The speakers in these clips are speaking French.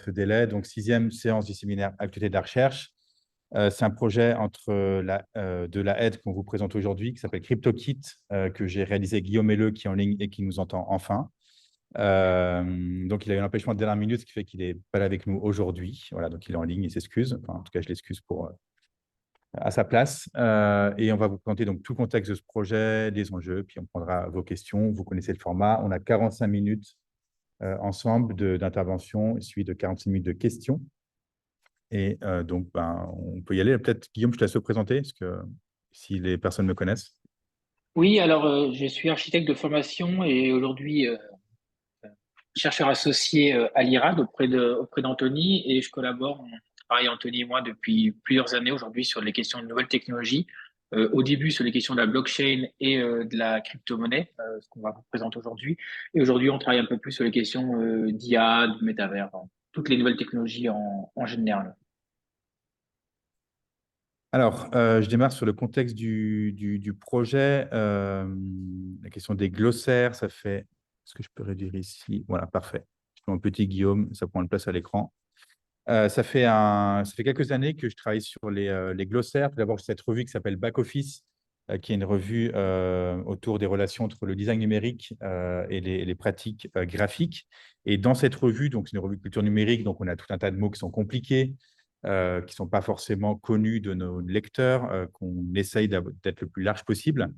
ce délai. Donc, 6e séance du séminaire Actualité de la recherche. C'est un projet de la aide qu'on vous présente aujourd'hui, qui s'appelle CryptoKit, que j'ai réalisé avec Guillaume Melleux, qui est en ligne et qui nous entend enfin. Donc, il a eu un empêchement de dernière minute, ce qui fait qu'il n'est pas là avec nous aujourd'hui. Voilà, donc il est en ligne, il s'excuse. Enfin, en tout cas, je l'excuse à sa place. Et on va vous présenter donc, tout le contexte de ce projet, les enjeux, puis on prendra vos questions. Vous connaissez le format. On a 45 minutes ensemble d'intervention, suivi de 46 minutes de questions. Et donc, on peut y aller. Peut-être, Guillaume, je te laisse te présenter, parce que si les personnes me connaissent. Oui, alors je suis architecte de formation et aujourd'hui chercheur associé à l'IRAD auprès d'Anthony et je collabore, on travaille Anthony et moi depuis plusieurs années aujourd'hui sur les questions de nouvelles technologies. Au début sur les questions de la blockchain et de la crypto-monnaie, ce qu'on va vous présenter aujourd'hui. Et aujourd'hui, on travaille un peu plus sur les questions d'IA, de métavers, toutes les nouvelles technologies en général. Alors, je démarre sur le contexte du projet. La question des glossaires, ça fait… Est-ce que je peux réduire ici? Voilà, parfait. Je fais mon petit Guillaume, ça prend une place à l'écran. Ça fait quelques années que je travaille sur les glossaires. Tout d'abord, cette revue qui s'appelle Back Office, qui est une revue autour des relations entre le design numérique et les pratiques graphiques. Et dans cette revue, donc c'est une revue de culture numérique, donc on a tout un tas de mots qui sont compliqués, qui ne sont pas forcément connus de nos lecteurs, qu'on essaye d'être le plus large possible.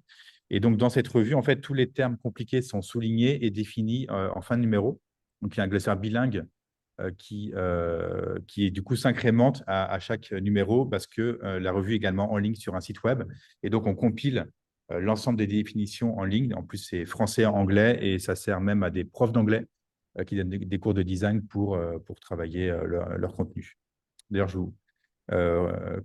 Et donc, dans cette revue, en fait, tous les termes compliqués sont soulignés et définis en fin de numéro. Donc, il y a un glossaire bilingue qui du coup s'incrémente à chaque numéro parce que la revue est également en ligne sur un site web. Et donc, on compile l'ensemble des définitions en ligne. En plus, c'est français, anglais, et ça sert même à des profs d'anglais qui donnent des cours de design pour travailler leur contenu. D'ailleurs, je vous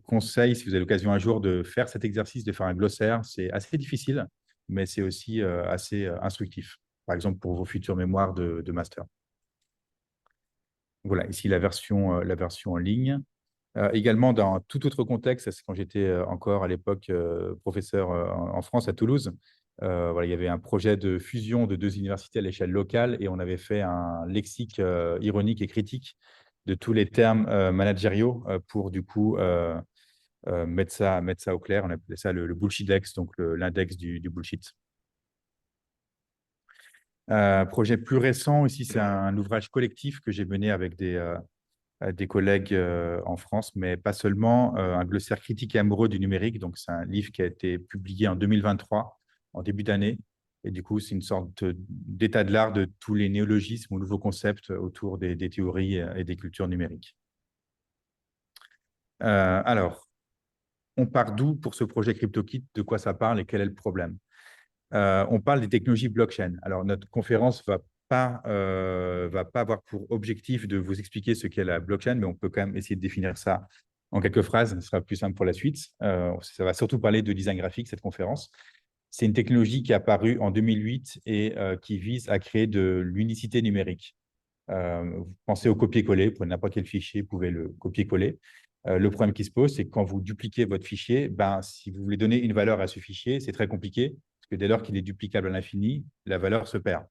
conseille, si vous avez l'occasion un jour, de faire cet exercice, de faire un glossaire. C'est assez difficile, mais c'est aussi assez instructif, par exemple pour vos futurs mémoires de master. Voilà, ici la version en ligne. Également, dans un tout autre contexte, c'est quand j'étais encore à l'époque professeur en France, à Toulouse. Voilà, il y avait un projet de fusion de deux universités à l'échelle locale et on avait fait un lexique ironique et critique de tous les termes managériaux pour du coup mettre ça au clair. On appelait ça le bullshit-dex, donc l'index du bullshit. Projet plus récent, ici, c'est un ouvrage collectif que j'ai mené avec des collègues en France, mais pas seulement, un glossaire critique et amoureux du numérique. Donc, c'est un livre qui a été publié en 2023, en début d'année. Et du coup, c'est une sorte d'état de l'art de tous les néologismes ou nouveaux concepts autour des théories et des cultures numériques. Alors, on part d'où pour ce projet CryptoKit? De quoi ça parle et quel est le problème? On parle des technologies blockchain. Alors, notre conférence va pas avoir pour objectif de vous expliquer ce qu'est la blockchain, mais on peut quand même essayer de définir ça en quelques phrases. Ce sera plus simple pour la suite. Ça va surtout parler de design graphique, cette conférence. C'est une technologie qui est apparue en 2008 et qui vise à créer de l'unicité numérique. Vous pensez au copier-coller, pour n'importe quel fichier, vous pouvez le copier-coller. Le problème qui se pose, c'est que quand vous dupliquez votre fichier, si vous voulez donner une valeur à ce fichier, c'est très compliqué, parce que dès lors qu'il est duplicable à l'infini, la valeur se perd.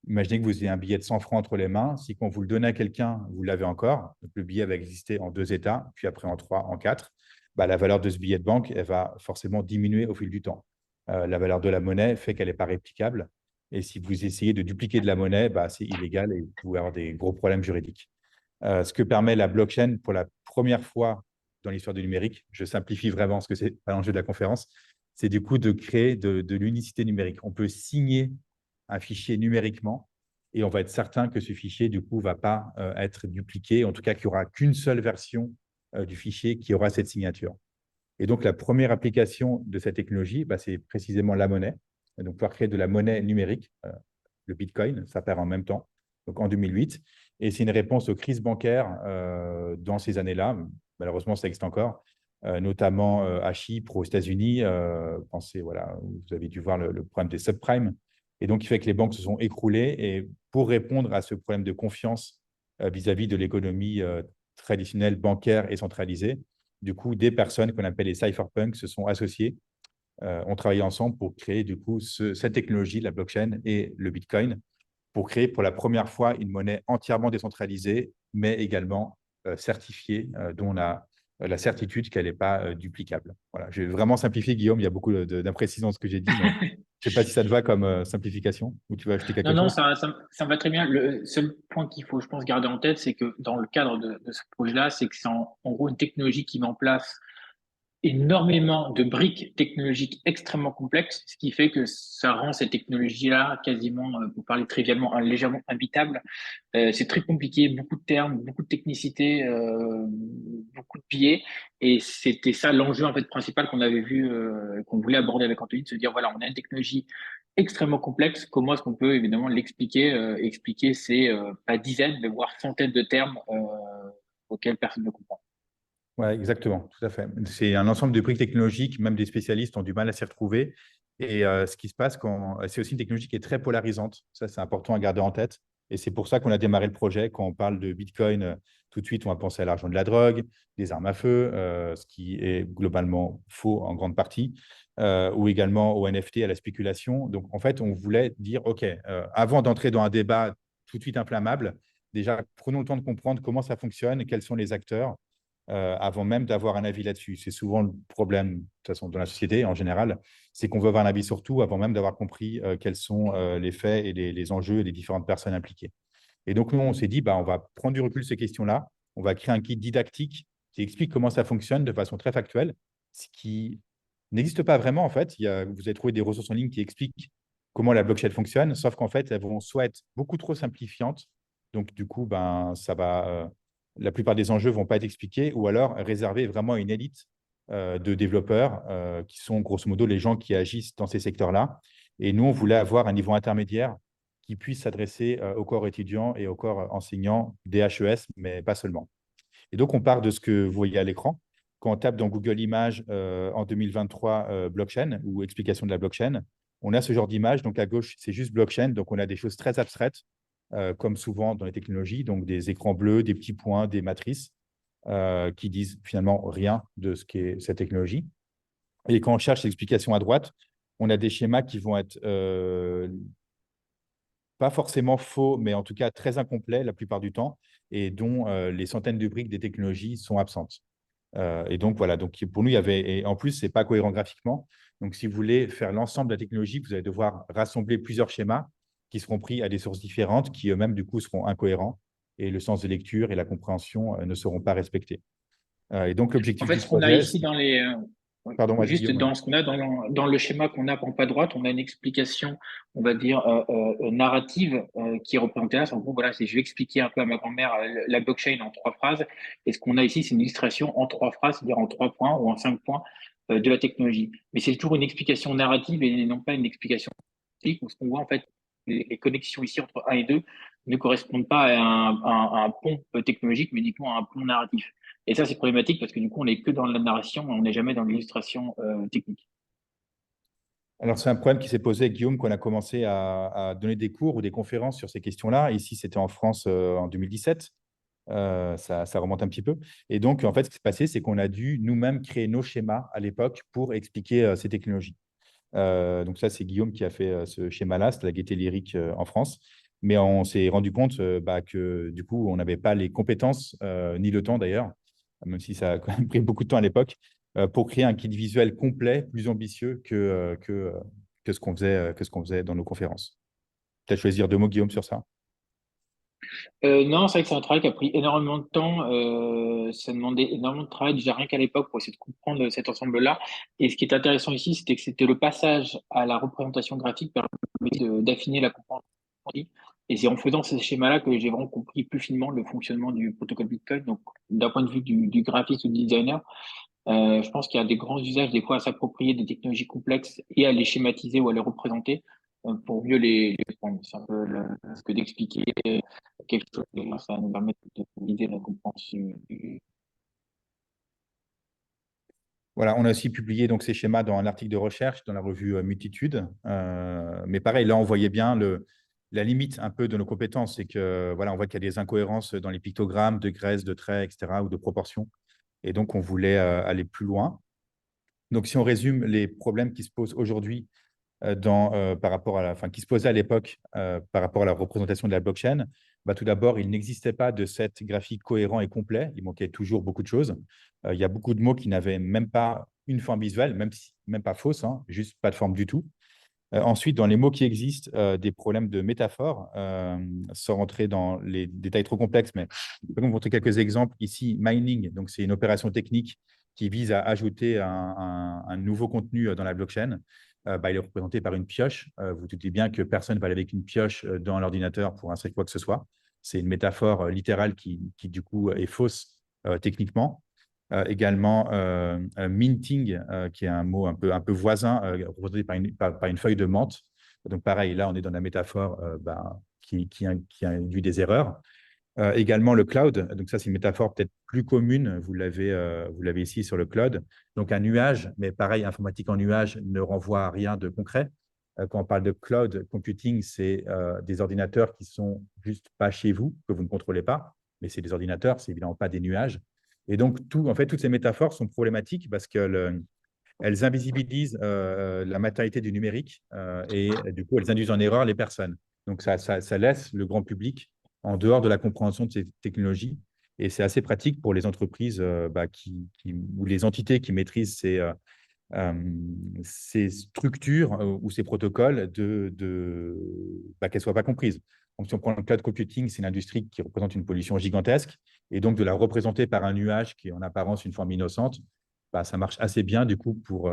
Imaginez que vous ayez un billet de 100 francs entre les mains. Si quand vous le donnez à quelqu'un, vous l'avez encore, donc le billet va exister en 2 états, puis après en 3, en 4, la valeur de ce billet de banque, elle va forcément diminuer au fil du temps. La valeur de la monnaie fait qu'elle n'est pas réplicable. Et si vous essayez de dupliquer de la monnaie, c'est illégal et vous pouvez avoir des gros problèmes juridiques. Ce que permet la blockchain pour la première fois dans l'histoire du numérique, je simplifie vraiment ce que c'est pas l'enjeu de la conférence, c'est du coup de créer de l'unicité numérique. On peut signer un fichier numériquement et on va être certain que ce fichier, du coup, ne va pas être dupliqué, en tout cas qu'il n'y aura qu'une seule version du fichier qui aura cette signature. Et donc, la première application de cette technologie, c'est précisément la monnaie. Et donc, pouvoir créer de la monnaie numérique, le Bitcoin, ça part en même temps, donc en 2008. Et c'est une réponse aux crises bancaires dans ces années-là. Malheureusement, ça existe encore, notamment à Chypre, aux États-Unis. Pensez, voilà, vous avez dû voir le problème des subprimes. Et donc, il fait que les banques se sont écroulées. Et pour répondre à ce problème de confiance vis-à-vis de l'économie traditionnelle bancaire et centralisée, du coup, des personnes qu'on appelle les cypherpunks se sont associées, ont travaillé ensemble pour créer du coup cette technologie, la blockchain et le Bitcoin. pour créer pour la première fois une monnaie entièrement décentralisée, mais également certifiée, dont on a la certitude qu'elle n'est pas duplicable. Voilà, j'ai vraiment simplifié, Guillaume, il y a beaucoup d'imprécisions dans ce que j'ai dit, mais je ne sais pas si ça te va comme simplification ou tu veux ajouter Non, quelque non, chose. ça me va très bien. Le seul point qu'il faut, je pense, garder en tête, c'est que dans le cadre de ce projet-là, c'est que c'est en gros une technologie qui met en place énormément de briques technologiques extrêmement complexes, ce qui fait que ça rend cette technologie-là quasiment, pour parler trivialement, légèrement habitable. C'est très compliqué, beaucoup de termes, beaucoup de technicité, beaucoup de biais. Et c'était ça l'enjeu en fait principal qu'on avait vu, qu'on voulait aborder avec Anthony, de se dire voilà, on a une technologie extrêmement complexe. Comment est-ce qu'on peut évidemment l'expliquer, expliquer ces pas dizaines, mais voire centaines de termes auxquels personne ne comprend. Oui, exactement, tout à fait. C'est un ensemble de briques technologiques, même des spécialistes ont du mal à s'y retrouver. Et ce qui se passe quand c'est aussi une technologie qui est très polarisante. Ça, c'est important à garder en tête. Et c'est pour ça qu'on a démarré le projet. Quand on parle de Bitcoin, tout de suite, on va penser à l'argent de la drogue, des armes à feu, ce qui est globalement faux en grande partie, ou également au NFT, à la spéculation. Donc, en fait, on voulait dire, OK, avant d'entrer dans un débat tout de suite inflammable, déjà, prenons le temps de comprendre comment ça fonctionne, quels sont les acteurs avant même d'avoir un avis là-dessus. C'est souvent le problème, de toute façon, dans la société en général, c'est qu'on veut avoir un avis sur tout avant même d'avoir compris quels sont les faits et les enjeux des différentes personnes impliquées. Et donc, nous, on s'est dit, bah, on va prendre du recul sur ces questions-là, on va créer un kit didactique qui explique comment ça fonctionne de façon très factuelle, ce qui n'existe pas vraiment, en fait. Vous avez trouvé des ressources en ligne qui expliquent comment la blockchain fonctionne, sauf qu'en fait, elles vont soit être beaucoup trop simplifiantes, donc du coup, ben, ça va la plupart des enjeux ne vont pas être expliqués ou alors réservés vraiment à une élite de développeurs qui sont grosso modo les gens qui agissent dans ces secteurs-là. Et nous, on voulait avoir un niveau intermédiaire qui puisse s'adresser au corps étudiant et au corps enseignant des HES, mais pas seulement. Et donc, on part de ce que vous voyez à l'écran. Quand on tape dans Google Images en 2023 blockchain ou explication de la blockchain, on a ce genre d'image. Donc, à gauche, c'est juste blockchain. Donc, on a des choses très abstraites, comme souvent dans les technologies, donc des écrans bleus, des petits points, des matrices qui disent finalement rien de ce qu'est cette technologie. Et quand on cherche l'explication à droite, on a des schémas qui vont être pas forcément faux, mais en tout cas très incomplets la plupart du temps, et dont les centaines de briques des technologies sont absentes. Et donc, voilà, donc pour nous, il y avait, et en plus, ce n'est pas cohérent graphiquement. Donc, si vous voulez faire l'ensemble de la technologie, vous allez devoir rassembler plusieurs schémas qui seront pris à des sources différentes, qui eux-mêmes, du coup, seront incohérents, et le sens de lecture et la compréhension ne seront pas respectés. Et donc, En l'objectif fait, du ce qu'on a projet, ici dans les, ouais, pardon, vas-y, juste Guillaume. Ouais. dans ce qu'on a dans le schéma qu'on a en bas à droite, on a une explication, on va dire narrative qui est représentée là. En gros, voilà, je vais expliquer un peu à ma grand-mère la blockchain en trois phrases. Et ce qu'on a ici, c'est une illustration en trois phrases, c'est-à-dire en trois points ou en cinq points de la technologie. Mais c'est toujours une explication narrative et non pas une explication technique. Où ce qu'on voit en fait, les connexions ici entre un et 2 ne correspondent pas à un pont technologique, mais uniquement à un pont narratif. Et ça, c'est problématique parce que du coup, on n'est que dans la narration, on n'est jamais dans l'illustration technique. Alors, c'est un problème qui s'est posé avec Guillaume quand on a commencé à donner des cours ou des conférences sur ces questions-là. Ici, c'était en France en 2017. Ça remonte un petit peu. Et donc, en fait, ce qui s'est passé, c'est qu'on a dû nous-mêmes créer nos schémas à l'époque pour expliquer ces technologies. Donc ça, c'est Guillaume qui a fait ce schéma-là, c'était la Gaieté Lyrique en France. Mais on s'est rendu compte que du coup, on n'avait pas les compétences, ni le temps d'ailleurs, même si ça a quand même pris beaucoup de temps à l'époque, pour créer un kit visuel complet, plus ambitieux que ce qu'on faisait dans nos conférences. Peut-être choisir deux mots, Guillaume, sur ça. Non, c'est vrai que c'est un travail qui a pris énormément de temps. Ça demandait énormément de travail, déjà rien qu'à l'époque, pour essayer de comprendre cet ensemble-là. Et ce qui est intéressant ici, c'était que c'était le passage à la représentation graphique permet d'affiner la compréhension. Et c'est en faisant ces schémas-là que j'ai vraiment compris plus finement le fonctionnement du protocole Bitcoin. Donc, d'un point de vue du graphiste ou du designer, je pense qu'il y a des grands usages des fois à s'approprier des technologies complexes et à les schématiser ou à les représenter pour mieux les comprendre. C'est un peu ce que d'expliquer quelque chose. Et ça nous permet de viser la compréhension Voilà, on a aussi publié donc, ces schémas dans un article de recherche dans la revue Multitude. Mais pareil, là, on voyait bien la limite un peu de nos compétences. C'est que voilà, on voit qu'il y a des incohérences dans les pictogrammes, de graisses, de traits, etc., ou de proportions. Et donc, on voulait aller plus loin. Donc, si on résume les problèmes qui se posent aujourd'hui par rapport à qui se posait à l'époque par rapport à la représentation de la blockchain. Bah, tout d'abord, il n'existait pas de set graphique cohérent et complet. Il manquait toujours beaucoup de choses. Il y a beaucoup de mots qui n'avaient même pas une forme visuelle, même pas fausse, hein, juste pas de forme du tout. Ensuite, dans les mots qui existent, des problèmes de métaphore, sans rentrer dans les détails trop complexes, mais je peux vous montrer quelques exemples. Ici, mining, donc c'est une opération technique qui vise à ajouter un nouveau contenu dans la blockchain. Bah, il est représenté par une pioche. Vous vous doutez bien que personne ne va aller avec une pioche dans l'ordinateur pour insérer quoi que ce soit. C'est une métaphore littérale qui, du coup, est fausse techniquement. Également, minting, qui est un mot un peu voisin, représenté par une feuille de menthe. Donc, pareil, là, on est dans la métaphore qui induit des erreurs. Également, le cloud. Donc, ça, c'est une métaphore peut-être plus commune. Vous l'avez ici sur le cloud. Donc, un nuage, mais pareil, informatique en nuage ne renvoie à rien de concret. Quand on parle de cloud computing, c'est des ordinateurs qui sont juste pas chez vous, que vous ne contrôlez pas, mais c'est des ordinateurs, c'est évidemment pas des nuages. Et donc, en fait, toutes ces métaphores sont problématiques parce qu'elles invisibilisent la matérialité du numérique et du coup, elles induisent en erreur les personnes. Donc, ça laisse le grand public en dehors de la compréhension de ces technologies. Et c'est assez pratique pour les entreprises ou les entités qui maîtrisent ces structures ou ces protocoles qu'elles ne soient pas comprises. Donc, si on prend le cloud computing, c'est une industrie qui représente une pollution gigantesque. Et donc, de la représenter par un nuage qui est en apparence une forme innocente, ça marche assez bien du coup pour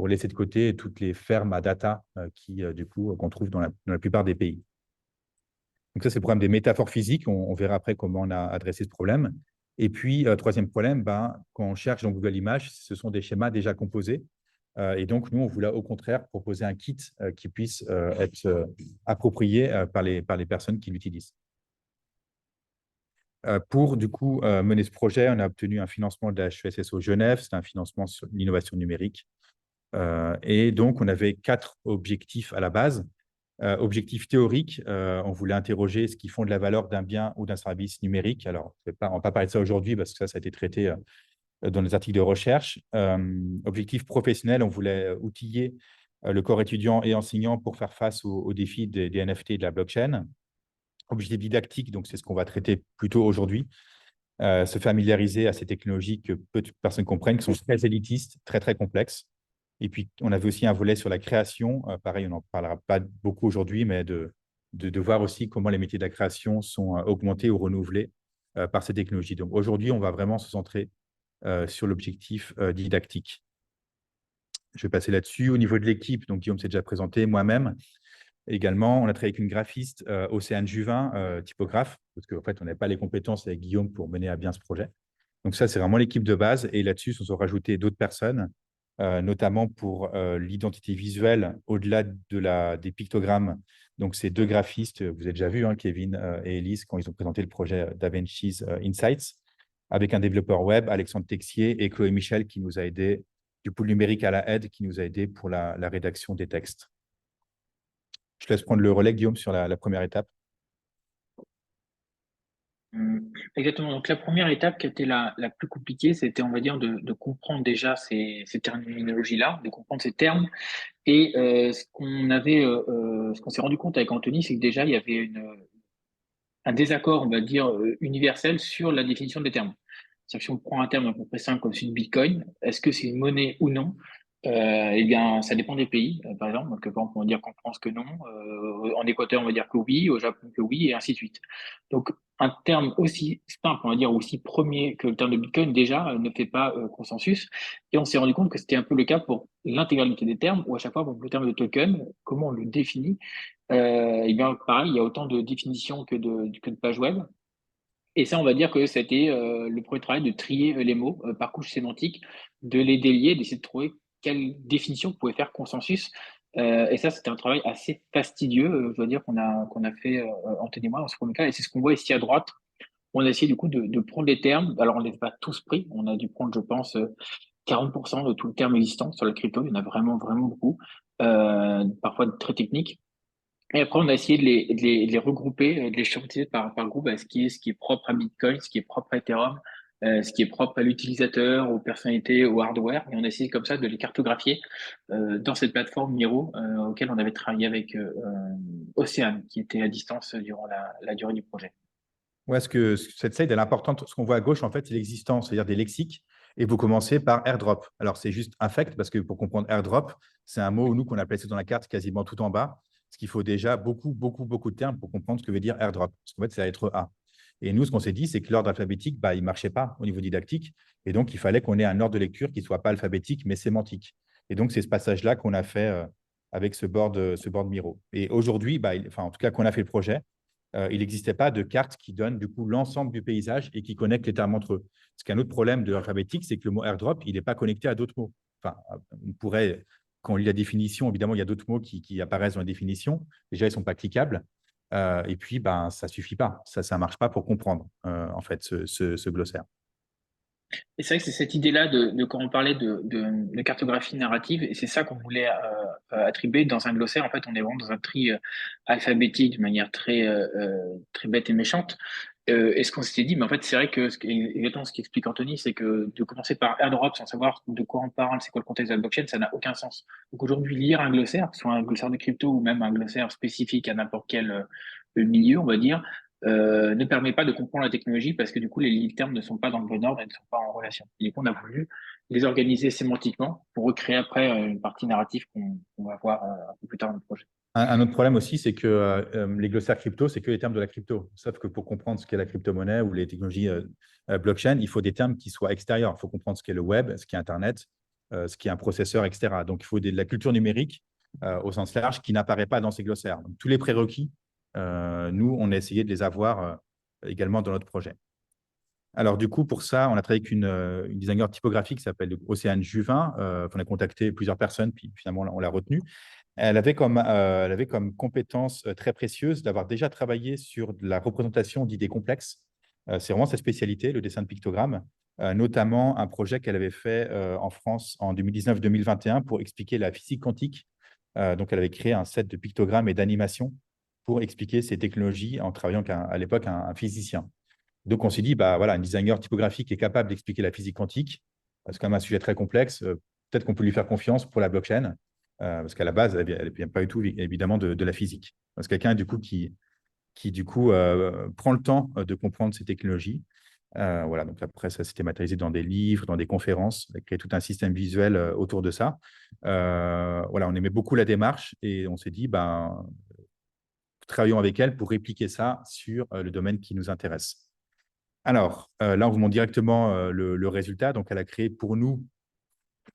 laisser de côté toutes les fermes à data qu'on trouve dans la plupart des pays. Donc ça, c'est le problème des métaphores physiques. On verra après comment on a adressé ce problème. Et puis, troisième problème, quand on cherche dans Google Images, ce sont des schémas déjà composés. Et donc, nous, on voulait au contraire proposer un kit qui puisse être approprié par les personnes qui l'utilisent. Pour, du coup, mener ce projet, on a obtenu un financement de la HESSO Genève. C'est un financement sur l'innovation numérique. Et donc, on avait 4 objectifs à la base. Objectif théorique, on voulait interroger ce qui fonde la valeur d'un bien ou d'un service numérique. Alors, on ne va pas parler de ça aujourd'hui parce que ça a été traité dans les articles de recherche. Objectif professionnel, on voulait outiller le corps étudiant et enseignant pour faire face aux défis des NFT et de la blockchain. Objectif didactique, donc c'est ce qu'on va traiter plutôt aujourd'hui. Se familiariser à ces technologies que peu de personnes comprennent, qui sont très élitistes, très, très complexes. Et puis, on avait aussi un volet sur la création. Pareil, on n'en parlera pas beaucoup aujourd'hui, mais de voir aussi comment les métiers de la création sont augmentés ou renouvelés par ces technologies. Donc, aujourd'hui, on va vraiment se centrer sur l'objectif didactique. Je vais passer là-dessus. Au niveau de l'équipe, donc Guillaume s'est déjà présenté, moi-même. Également, on a travaillé avec une graphiste, Océane Juvin, typographe, parce qu'en fait, on n'avait pas les compétences avec Guillaume pour mener à bien ce projet. Donc ça, c'est vraiment l'équipe de base. Et là-dessus, on s'est rajouté d'autres personnes, notamment pour l'identité visuelle, au-delà des pictogrammes. Donc, ces 2 graphistes, vous avez déjà vu, hein, Kevin et Elise, quand ils ont présenté le projet DaVinci's Insights, avec un développeur web, Alexandre Texier, et Chloé Michel, qui nous a aidé, du pôle numérique à la aide, qui nous a aidé pour la rédaction des textes. Je te laisse prendre le relais, Guillaume, sur la première étape. Exactement. Donc, la première étape qui était la plus compliquée, c'était, on va dire, de comprendre déjà ces terminologies-là, de comprendre ces termes. Et ce qu'on s'est rendu compte avec Anthony, c'est que déjà, il y avait un désaccord, on va dire, universel sur la définition des termes. C'est-à-dire que si on prend un terme à peu près simple comme celui de Bitcoin, est-ce que c'est une monnaie ou non? Eh bien, ça dépend des pays, par exemple. Donc, par exemple, on va dire qu'en France que non, en Équateur, on va dire que oui, au Japon que oui, et ainsi de suite. Donc, un terme aussi simple, on va dire, aussi premier que le terme de Bitcoin, déjà, ne fait pas consensus. Et on s'est rendu compte que c'était un peu le cas pour l'intégralité des termes, où à chaque fois, bon, le terme de token, comment on le définit? Eh bien, pareil, il y a autant de définitions que de pages web. Et ça, on va dire que c'était le premier travail de trier les mots par couche sémantique, de les délier, d'essayer de trouver quelle définition pouvait faire consensus. Et ça, c'était un travail assez fastidieux, je dois dire, qu'on a fait, Anthony et moi, dans ce premier cas. Et c'est ce qu'on voit ici à droite. On a essayé du coup de prendre les termes. Alors, on ne les a pas tous pris. On a dû prendre, je pense, 40% de tout le terme existant sur la crypto. Il y en a vraiment, vraiment beaucoup, parfois très techniques. Et après, on a essayé de les regrouper, de les shorter par groupe, ce qui est propre à Bitcoin, ce qui est propre à Ethereum, ce qui est propre à l'utilisateur, aux personnalités, au hardware, et on a essayé comme ça de les cartographier dans cette plateforme Miro auquel on avait travaillé avec Océane, qui était à distance durant la durée du projet. Ouais, cette slide, elle est importante. Ce qu'on voit à gauche, en fait, c'est l'existence, c'est-à-dire des lexiques. Et vous commencez par airdrop. Alors, c'est juste affect, parce que pour comprendre airdrop, c'est un mot, nous, qu'on a placé dans la carte quasiment tout en bas. Ce qu'il faut déjà beaucoup, beaucoup, beaucoup de termes pour comprendre ce que veut dire airdrop. Parce qu'en fait, c'est la lettre A. Et nous, ce qu'on s'est dit, c'est que l'ordre alphabétique, bah, il ne marchait pas au niveau didactique. Et donc, il fallait qu'on ait un ordre de lecture qui ne soit pas alphabétique, mais sémantique. Et donc, c'est ce passage-là qu'on a fait avec ce board Miro. Et aujourd'hui, bah, enfin, en tout cas, qu'on a fait le projet, il n'existait pas de carte qui donne du coup l'ensemble du paysage et qui connecte les termes entre eux. Parce qu'un autre problème de l'alphabétique, c'est que le mot airdrop, il n'est pas connecté à d'autres mots. Enfin, on pourrait, quand on lit la définition, évidemment, il y a d'autres mots qui apparaissent dans la définition. Déjà, ils ne sont pas cliquables. Et puis, ben, ça ne suffit pas. Ça ne marche pas pour comprendre, en fait, ce glossaire. Et c'est vrai que c'est cette idée-là quand on parlait de cartographie narrative, et c'est ça qu'on voulait attribuer dans un glossaire. En fait, on est vraiment dans un tri alphabétique de manière très bête et méchante. Et ce qu'on s'était dit, mais en fait, c'est vrai que exactement ce qu'explique Anthony, c'est que de commencer par airdrop sans savoir de quoi on parle, c'est quoi le contexte de la blockchain, ça n'a aucun sens. Donc aujourd'hui, lire un glossaire, que ce soit un glossaire de crypto ou même un glossaire spécifique à n'importe quel milieu, on va dire, ne permet pas de comprendre la technologie parce que du coup, les termes ne sont pas dans le bon ordre et ne sont pas en relation. Et du coup, on a voulu les organiser sémantiquement pour recréer après une partie narrative qu'on va voir un peu plus tard dans le projet. Un autre problème aussi, c'est que les glossaires crypto, c'est que les termes de la crypto. Sauf que pour comprendre ce qu'est la crypto-monnaie ou les technologies blockchain, il faut des termes qui soient extérieurs. Il faut comprendre ce qu'est le web, ce qu'est Internet, ce qu'est un processeur, etc. Donc, il faut de la culture numérique au sens large qui n'apparaît pas dans ces glossaires. Donc, tous les prérequis, nous, on a essayé de les avoir également dans notre projet. Alors, du coup, pour ça, on a travaillé avec une designer typographique qui s'appelle Océane Juvin. On a contacté plusieurs personnes, puis finalement, on l'a retenue. Elle avait comme compétence très précieuse d'avoir déjà travaillé sur de la représentation d'idées complexes. C'est vraiment sa spécialité, le dessin de pictogrammes, notamment un projet qu'elle avait fait en France en 2019-2021 pour expliquer la physique quantique. Donc, elle avait créé un set de pictogrammes et d'animations pour expliquer ces technologies en travaillant à l'époque un physicien. Donc, on s'est dit, bah, voilà, un designer typographique qui est capable d'expliquer la physique quantique, c'est quand même un sujet très complexe. Peut-être qu'on peut lui faire confiance pour la blockchain, parce qu'à la base, elle ne vient pas du tout, évidemment, de la physique. C'est quelqu'un, du coup, qui du coup, prend le temps de comprendre ces technologies. Voilà, donc après, ça s'était matérialisé dans des livres, dans des conférences, elle a créé tout un système visuel autour de ça. Voilà, on aimait beaucoup la démarche et on s'est dit, ben, travaillons avec elle pour répliquer ça sur le domaine qui nous intéresse. Alors, là, on vous montre directement le résultat. Donc, elle a créé pour nous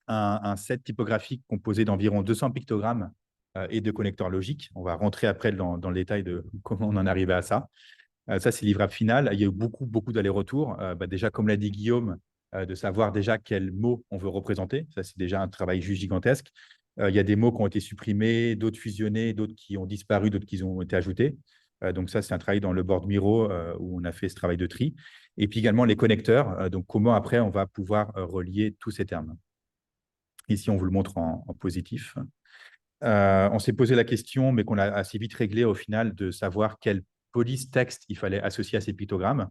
un set typographique composé d'environ 200 pictogrammes et de connecteurs logiques. On va rentrer après dans le détail de comment on en est arrivé à ça. Ça, c'est le livrable final. Il y a eu beaucoup, beaucoup d'allers-retours. Déjà, comme l'a dit Guillaume, de savoir déjà quels mots on veut représenter. Ça, c'est déjà un travail juste gigantesque. Il y a des mots qui ont été supprimés, d'autres fusionnés, d'autres qui ont disparu, d'autres qui ont été ajoutés. Donc ça, c'est un travail dans le board Miro où on a fait ce travail de tri. Et puis également les connecteurs. Donc comment après, on va pouvoir relier tous ces termes. Ici, on vous le montre en positif. On s'est posé la question, mais qu'on a assez vite réglé au final, de savoir quelle police texte il fallait associer à ces pictogrammes.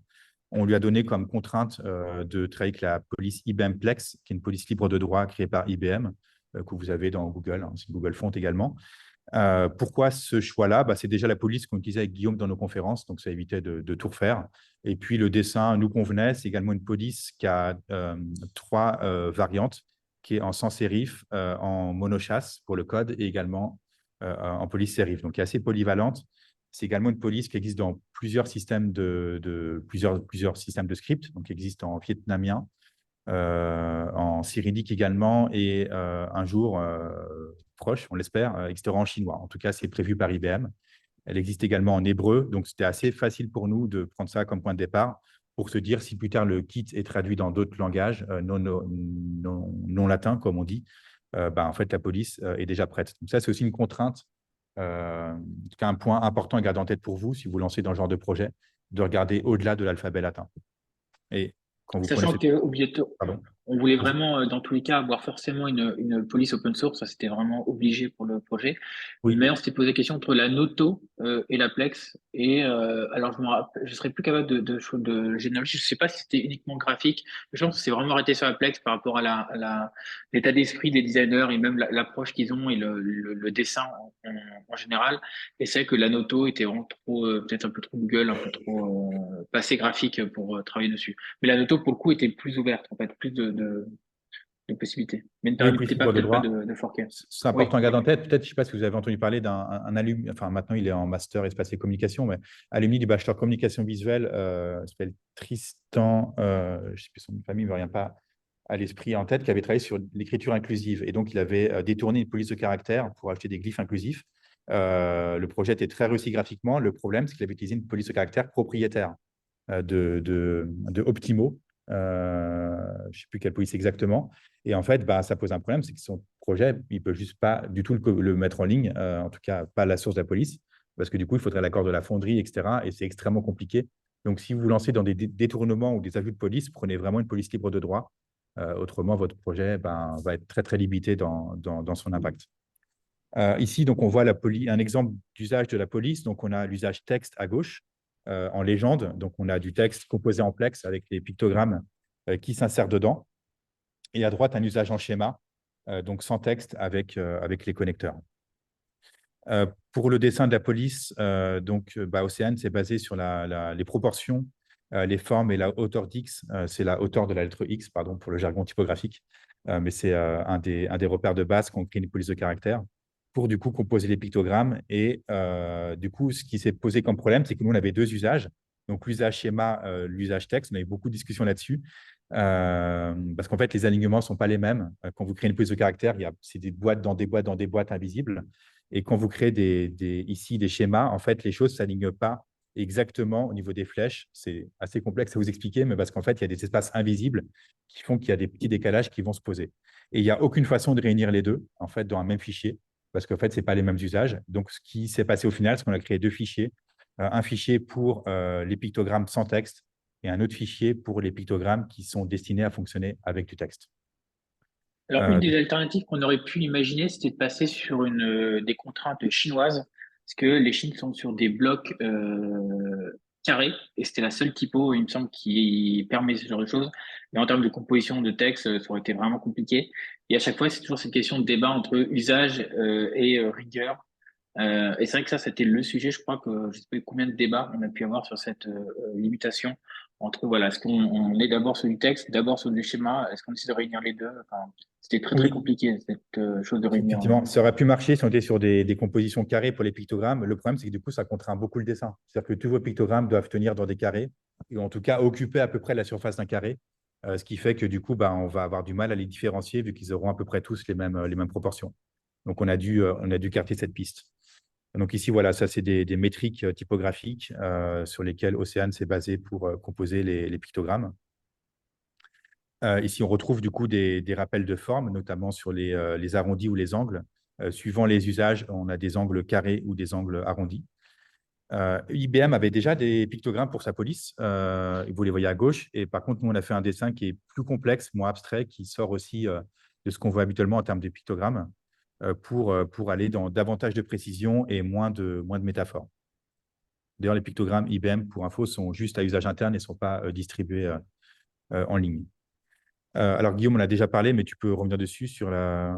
On lui a donné comme contrainte de travailler avec la police IBM Plex, qui est une police libre de droit créée par IBM, que vous avez dans Google, c'est Google Font également. Pourquoi ce choix-là? C'est déjà la police qu'on utilisait avec Guillaume dans nos conférences, donc ça évitait de tout refaire. Et puis le dessin nous convenait, c'est également une police qui a 3 variantes, qui est en sans sérif, en monochasse pour le code et également en police sérif, donc qui est assez polyvalente. C'est également une police qui existe dans plusieurs systèmes plusieurs systèmes de script, donc qui existe en vietnamien, en cyrillique également, et un jour proche, on l'espère, existera en chinois. En tout cas, c'est prévu par IBM. Elle existe également en hébreu, donc c'était assez facile pour nous de prendre ça comme point de départ pour se dire si plus tard le kit est traduit dans d'autres langages non latins, comme on dit, en fait, la police est déjà prête. Donc ça, c'est aussi une contrainte, en tout cas un point important à garder en tête pour vous si vous lancez dans ce genre de projet, de regarder au-delà de l'alphabet latin. Et quand vous prenez Sachant que tu es obligé de Pardon. On voulait vraiment, dans tous les cas, avoir forcément une police open source. Ça, c'était vraiment obligé pour le projet. Oui, Mais on s'était posé la question entre la Noto et la Plex. Et alors, je serais plus capable de généraliser. Je sais pas si c'était uniquement graphique. Je pense que c'est vraiment arrêté sur la Plex par rapport à l'état d'esprit des designers et même l'approche qu'ils ont et le dessin en général. Et c'est vrai que la Noto était vraiment trop, peut-être un peu trop Google, un peu trop passé graphique pour travailler dessus. Mais la Noto, pour le coup, était plus ouverte, en fait, plus de possibilités. Mais ne oui, police permettait pas, libre de peut-être pas droit. de forquer. C'est important Oui. à garder en tête. Peut-être, je ne sais pas si vous avez entendu parler d'un alumni, enfin maintenant il est en master espace et communication, mais alumni du bachelor communication visuelle, il s'appelle Tristan, je ne sais plus son nom de famille, il ne me revient pas à l'esprit en tête, qui avait travaillé sur l'écriture inclusive. Et donc, il avait détourné une police de caractère pour acheter des glyphes inclusifs. Le projet était très réussi graphiquement. Le problème, c'est qu'il avait utilisé une police de caractère propriétaire de Optimo. Je ne sais plus quelle police exactement. Et en fait, bah, ça pose un problème, c'est que son projet, il ne peut juste pas du tout le mettre en ligne, en tout cas pas la source de la police, parce que du coup, il faudrait l'accord de la fonderie, etc. Et c'est extrêmement compliqué. Donc, si vous vous lancez dans des détournements ou des abus de police, prenez vraiment une police libre de droit. Autrement, votre projet ben, va être très, très limité dans son impact. Ici, donc, on voit un exemple d'usage de la police. Donc, on a l'usage texte à gauche en légende. Donc, on a du texte composé en plex avec les pictogrammes qui s'insèrent dedans. Et à droite, un usage en schéma, donc sans texte avec les connecteurs. Pour le dessin de la police, Océane, c'est basé sur les proportions, les formes et la hauteur d'X. C'est la hauteur de la lettre X, pardon, pour le jargon typographique. Mais c'est un des repères de base qu'on crée une police de caractère pour du coup composer les pictogrammes. Et du coup, ce qui s'est posé comme problème, c'est que nous, on avait deux usages. Donc, l'usage schéma, l'usage texte, on avait beaucoup de discussions là-dessus. Parce qu'en fait, les alignements ne sont pas les mêmes. Quand vous créez une police de caractère, c'est des boîtes dans des boîtes dans des boîtes invisibles. Et quand vous créez ici des schémas, en fait, les choses ne s'alignent pas exactement au niveau des flèches. C'est assez complexe à vous expliquer, mais parce qu'en fait, il y a des espaces invisibles qui font qu'il y a des petits décalages qui vont se poser. Et il n'y a aucune façon de réunir les deux, en fait, dans un même fichier, parce qu'en fait, ce n'est pas les mêmes usages. Donc, ce qui s'est passé au final, c'est qu'on a créé deux fichiers. Un fichier pour les pictogrammes sans texte et un autre fichier pour les pictogrammes qui sont destinés à fonctionner avec du texte. Alors, une des alternatives qu'on aurait pu imaginer, c'était de passer sur des contraintes chinoises, parce que les Chines sont sur des blocs carrés, et c'était la seule typo, il me semble, qui permet ce genre de choses. Mais en termes de composition de texte, ça aurait été vraiment compliqué. Et à chaque fois, c'est toujours cette question de débat entre usage et rigueur. Et c'est vrai que ça, c'était le sujet. Je crois que je sais pas combien de débats on a pu avoir sur cette limitation entre, voilà, est-ce qu'on est d'abord sur du texte, d'abord sur du schéma, est-ce qu'on essaie de réunir les deux? Enfin, c'était très, très Oui, compliqué, cette chose de réunir. effectivement, ça aurait pu marcher si on était sur des compositions carrées pour les pictogrammes. Le problème, c'est que du coup, ça contraint beaucoup le dessin. C'est-à-dire que tous vos pictogrammes doivent tenir dans des carrés, ou en tout cas occuper à peu près la surface d'un carré, ce qui fait que du coup, bah, on va avoir du mal à les différencier vu qu'ils auront à peu près tous les mêmes proportions. Donc, on a dû carter cette piste. Donc ici, voilà, ça, c'est des métriques typographiques sur lesquelles Océane s'est basé pour composer les pictogrammes. Ici, on retrouve du coup des rappels de forme, notamment sur les arrondis ou les angles. Suivant les usages, on a des angles carrés ou des angles arrondis. IBM avait déjà des pictogrammes pour sa police. Vous les voyez à gauche. Et par contre, nous, on a fait un dessin qui est plus complexe, moins abstrait, qui sort aussi de ce qu'on voit habituellement en termes de pictogrammes pour aller dans davantage de précision et moins de métaphores. D'ailleurs, les pictogrammes IBM, pour info, sont juste à usage interne et ne sont pas distribués en ligne. Alors, Guillaume, on a déjà parlé, mais tu peux revenir dessus sur le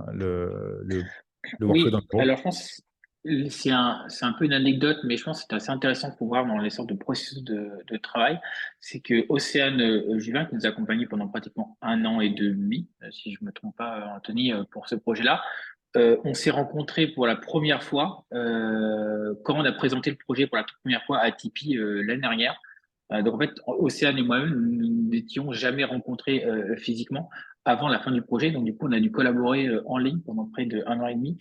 workflow dans le Oui, bureau. alors je pense que c'est un peu une anecdote, mais je pense que c'est assez intéressant pour voir dans les sortes de processus de travail. C'est que Océane Juvin, qui nous a accompagnés pendant pratiquement 1 an et demi, si je me trompe pas, Anthony, pour ce projet-là, on s'est rencontrés pour la première fois quand on a présenté le projet pour la toute première fois à Tipeee l'année dernière. Donc en fait, Océane et moi-même, nous n'étions jamais rencontrés physiquement avant la fin du projet. Donc du coup, on a dû collaborer en ligne pendant près d'1 an et demi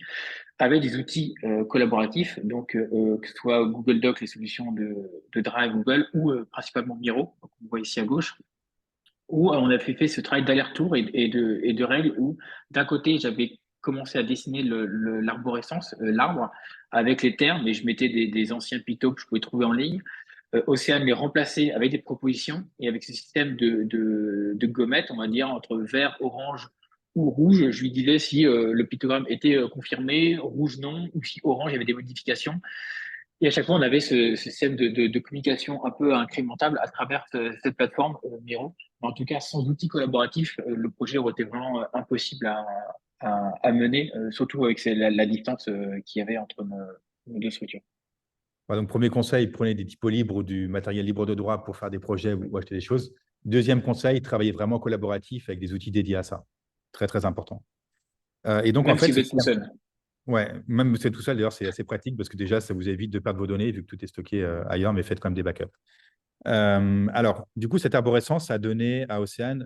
avec des outils collaboratifs, donc que ce soit Google Docs, les solutions de Drive Google, ou principalement Miro, qu'on voit ici à gauche, où on a fait ce travail d'aller-retour et de règles où d'un côté, j'avais commencé à dessiner l'arborescence, l'arbre, avec les termes, et je mettais des anciens pictos que je pouvais trouver en ligne. Océane les remplaçait avec des propositions et avec ce système de gommettes, on va dire, entre vert, orange ou rouge. Je lui disais si le pictogramme était confirmé, rouge non, ou si orange, il y avait des modifications. Et à chaque fois, on avait ce système de communication un peu incrémentable à travers cette plateforme Miro. En tout cas, sans outils collaboratifs, le projet aurait été vraiment impossible à mener, surtout avec la distance qu'il y avait entre nos deux structures. Donc, premier conseil, prenez des typos libres ou du matériel libre de droit pour faire des projets ou acheter des choses. Deuxième conseil, travaillez vraiment collaboratif avec des outils dédiés à ça. Très, très important. Et donc, en Même fait, si vous êtes tout seul. ouais, même c'est tout seul, d'ailleurs, c'est assez pratique parce que déjà, ça vous évite de perdre vos données vu que tout est stocké ailleurs, mais faites quand même des backups. Alors, du coup, cette arborescence a donné à Océane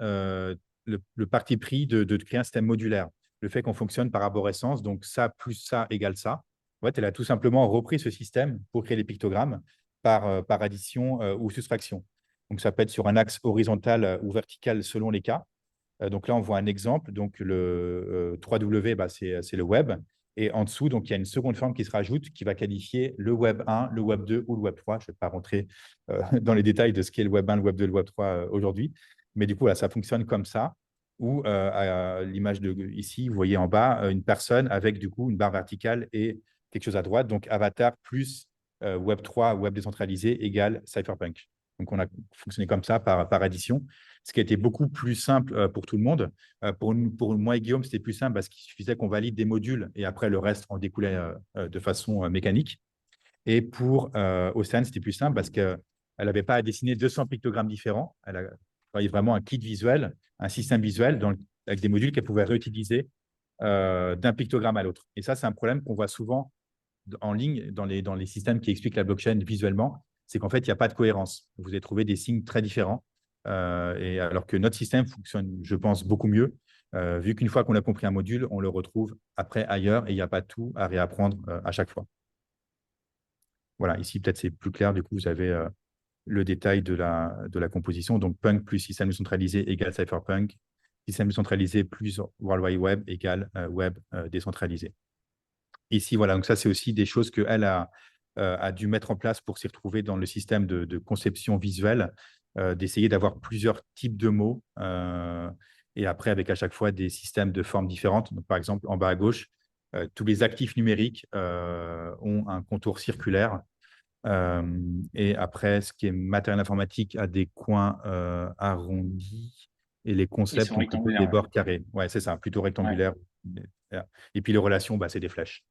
le parti pris de créer un système modulaire. Le fait qu'on fonctionne par arborescence, donc ça plus ça égale ça. En fait, elle a tout simplement repris ce système pour créer les pictogrammes par addition ou soustraction. Donc, ça peut être sur un axe horizontal ou vertical selon les cas. Donc là, on voit un exemple. Donc, le 3W, c'est le web. Et en dessous, donc, il y a une seconde forme qui se rajoute qui va qualifier le Web 1, le Web 2 ou le Web 3. Je ne vais pas rentrer dans les détails de ce qu'est le Web 1, le Web 2, le Web 3 aujourd'hui. Mais du coup, là, ça fonctionne comme ça. Ou à l'image ici, vous voyez en bas une personne avec du coup une barre verticale et quelque chose à droite. Donc, avatar plus Web 3, Web décentralisé égale Cypherpunk. Donc, on a fonctionné comme ça par addition, ce qui a été beaucoup plus simple pour tout le monde. Pour moi et Guillaume, c'était plus simple parce qu'il suffisait qu'on valide des modules et après, le reste en découlait de façon mécanique. Et pour Océane, c'était plus simple parce qu'elle n'avait pas à dessiner 200 pictogrammes différents. Elle a travaillé vraiment un kit visuel, un système visuel avec des modules qu'elle pouvait réutiliser d'un pictogramme à l'autre. Et ça, c'est un problème qu'on voit souvent en ligne dans les systèmes qui expliquent la blockchain visuellement, c'est qu'en fait, il n'y a pas de cohérence. Vous allez trouver des signes très différents, et alors que notre système fonctionne, je pense, beaucoup mieux, vu qu'une fois qu'on a compris un module, on le retrouve après ailleurs et il n'y a pas tout à réapprendre à chaque fois. Voilà, ici, peut-être c'est plus clair. Du coup, vous avez le détail de la composition. Donc, Punk plus système centralisé égale Cypherpunk. Système centralisé plus World Wide Web égale Web décentralisé. Ici, voilà, donc ça, c'est aussi des choses qu'elle a dû mettre en place pour s'y retrouver dans le système de conception visuelle, d'essayer d'avoir plusieurs types de mots et après, avec à chaque fois des systèmes de formes différentes. Donc, par exemple, en bas à gauche, tous les actifs numériques ont un contour circulaire. Et après, ce qui est matériel informatique a des coins arrondis et les Ils concepts sont ont plutôt des rectangulaires. bords carrés. Ouais, c'est ça, plutôt Ouais. Ouais. rectangulaire. Et puis les relations, c'est des flèches.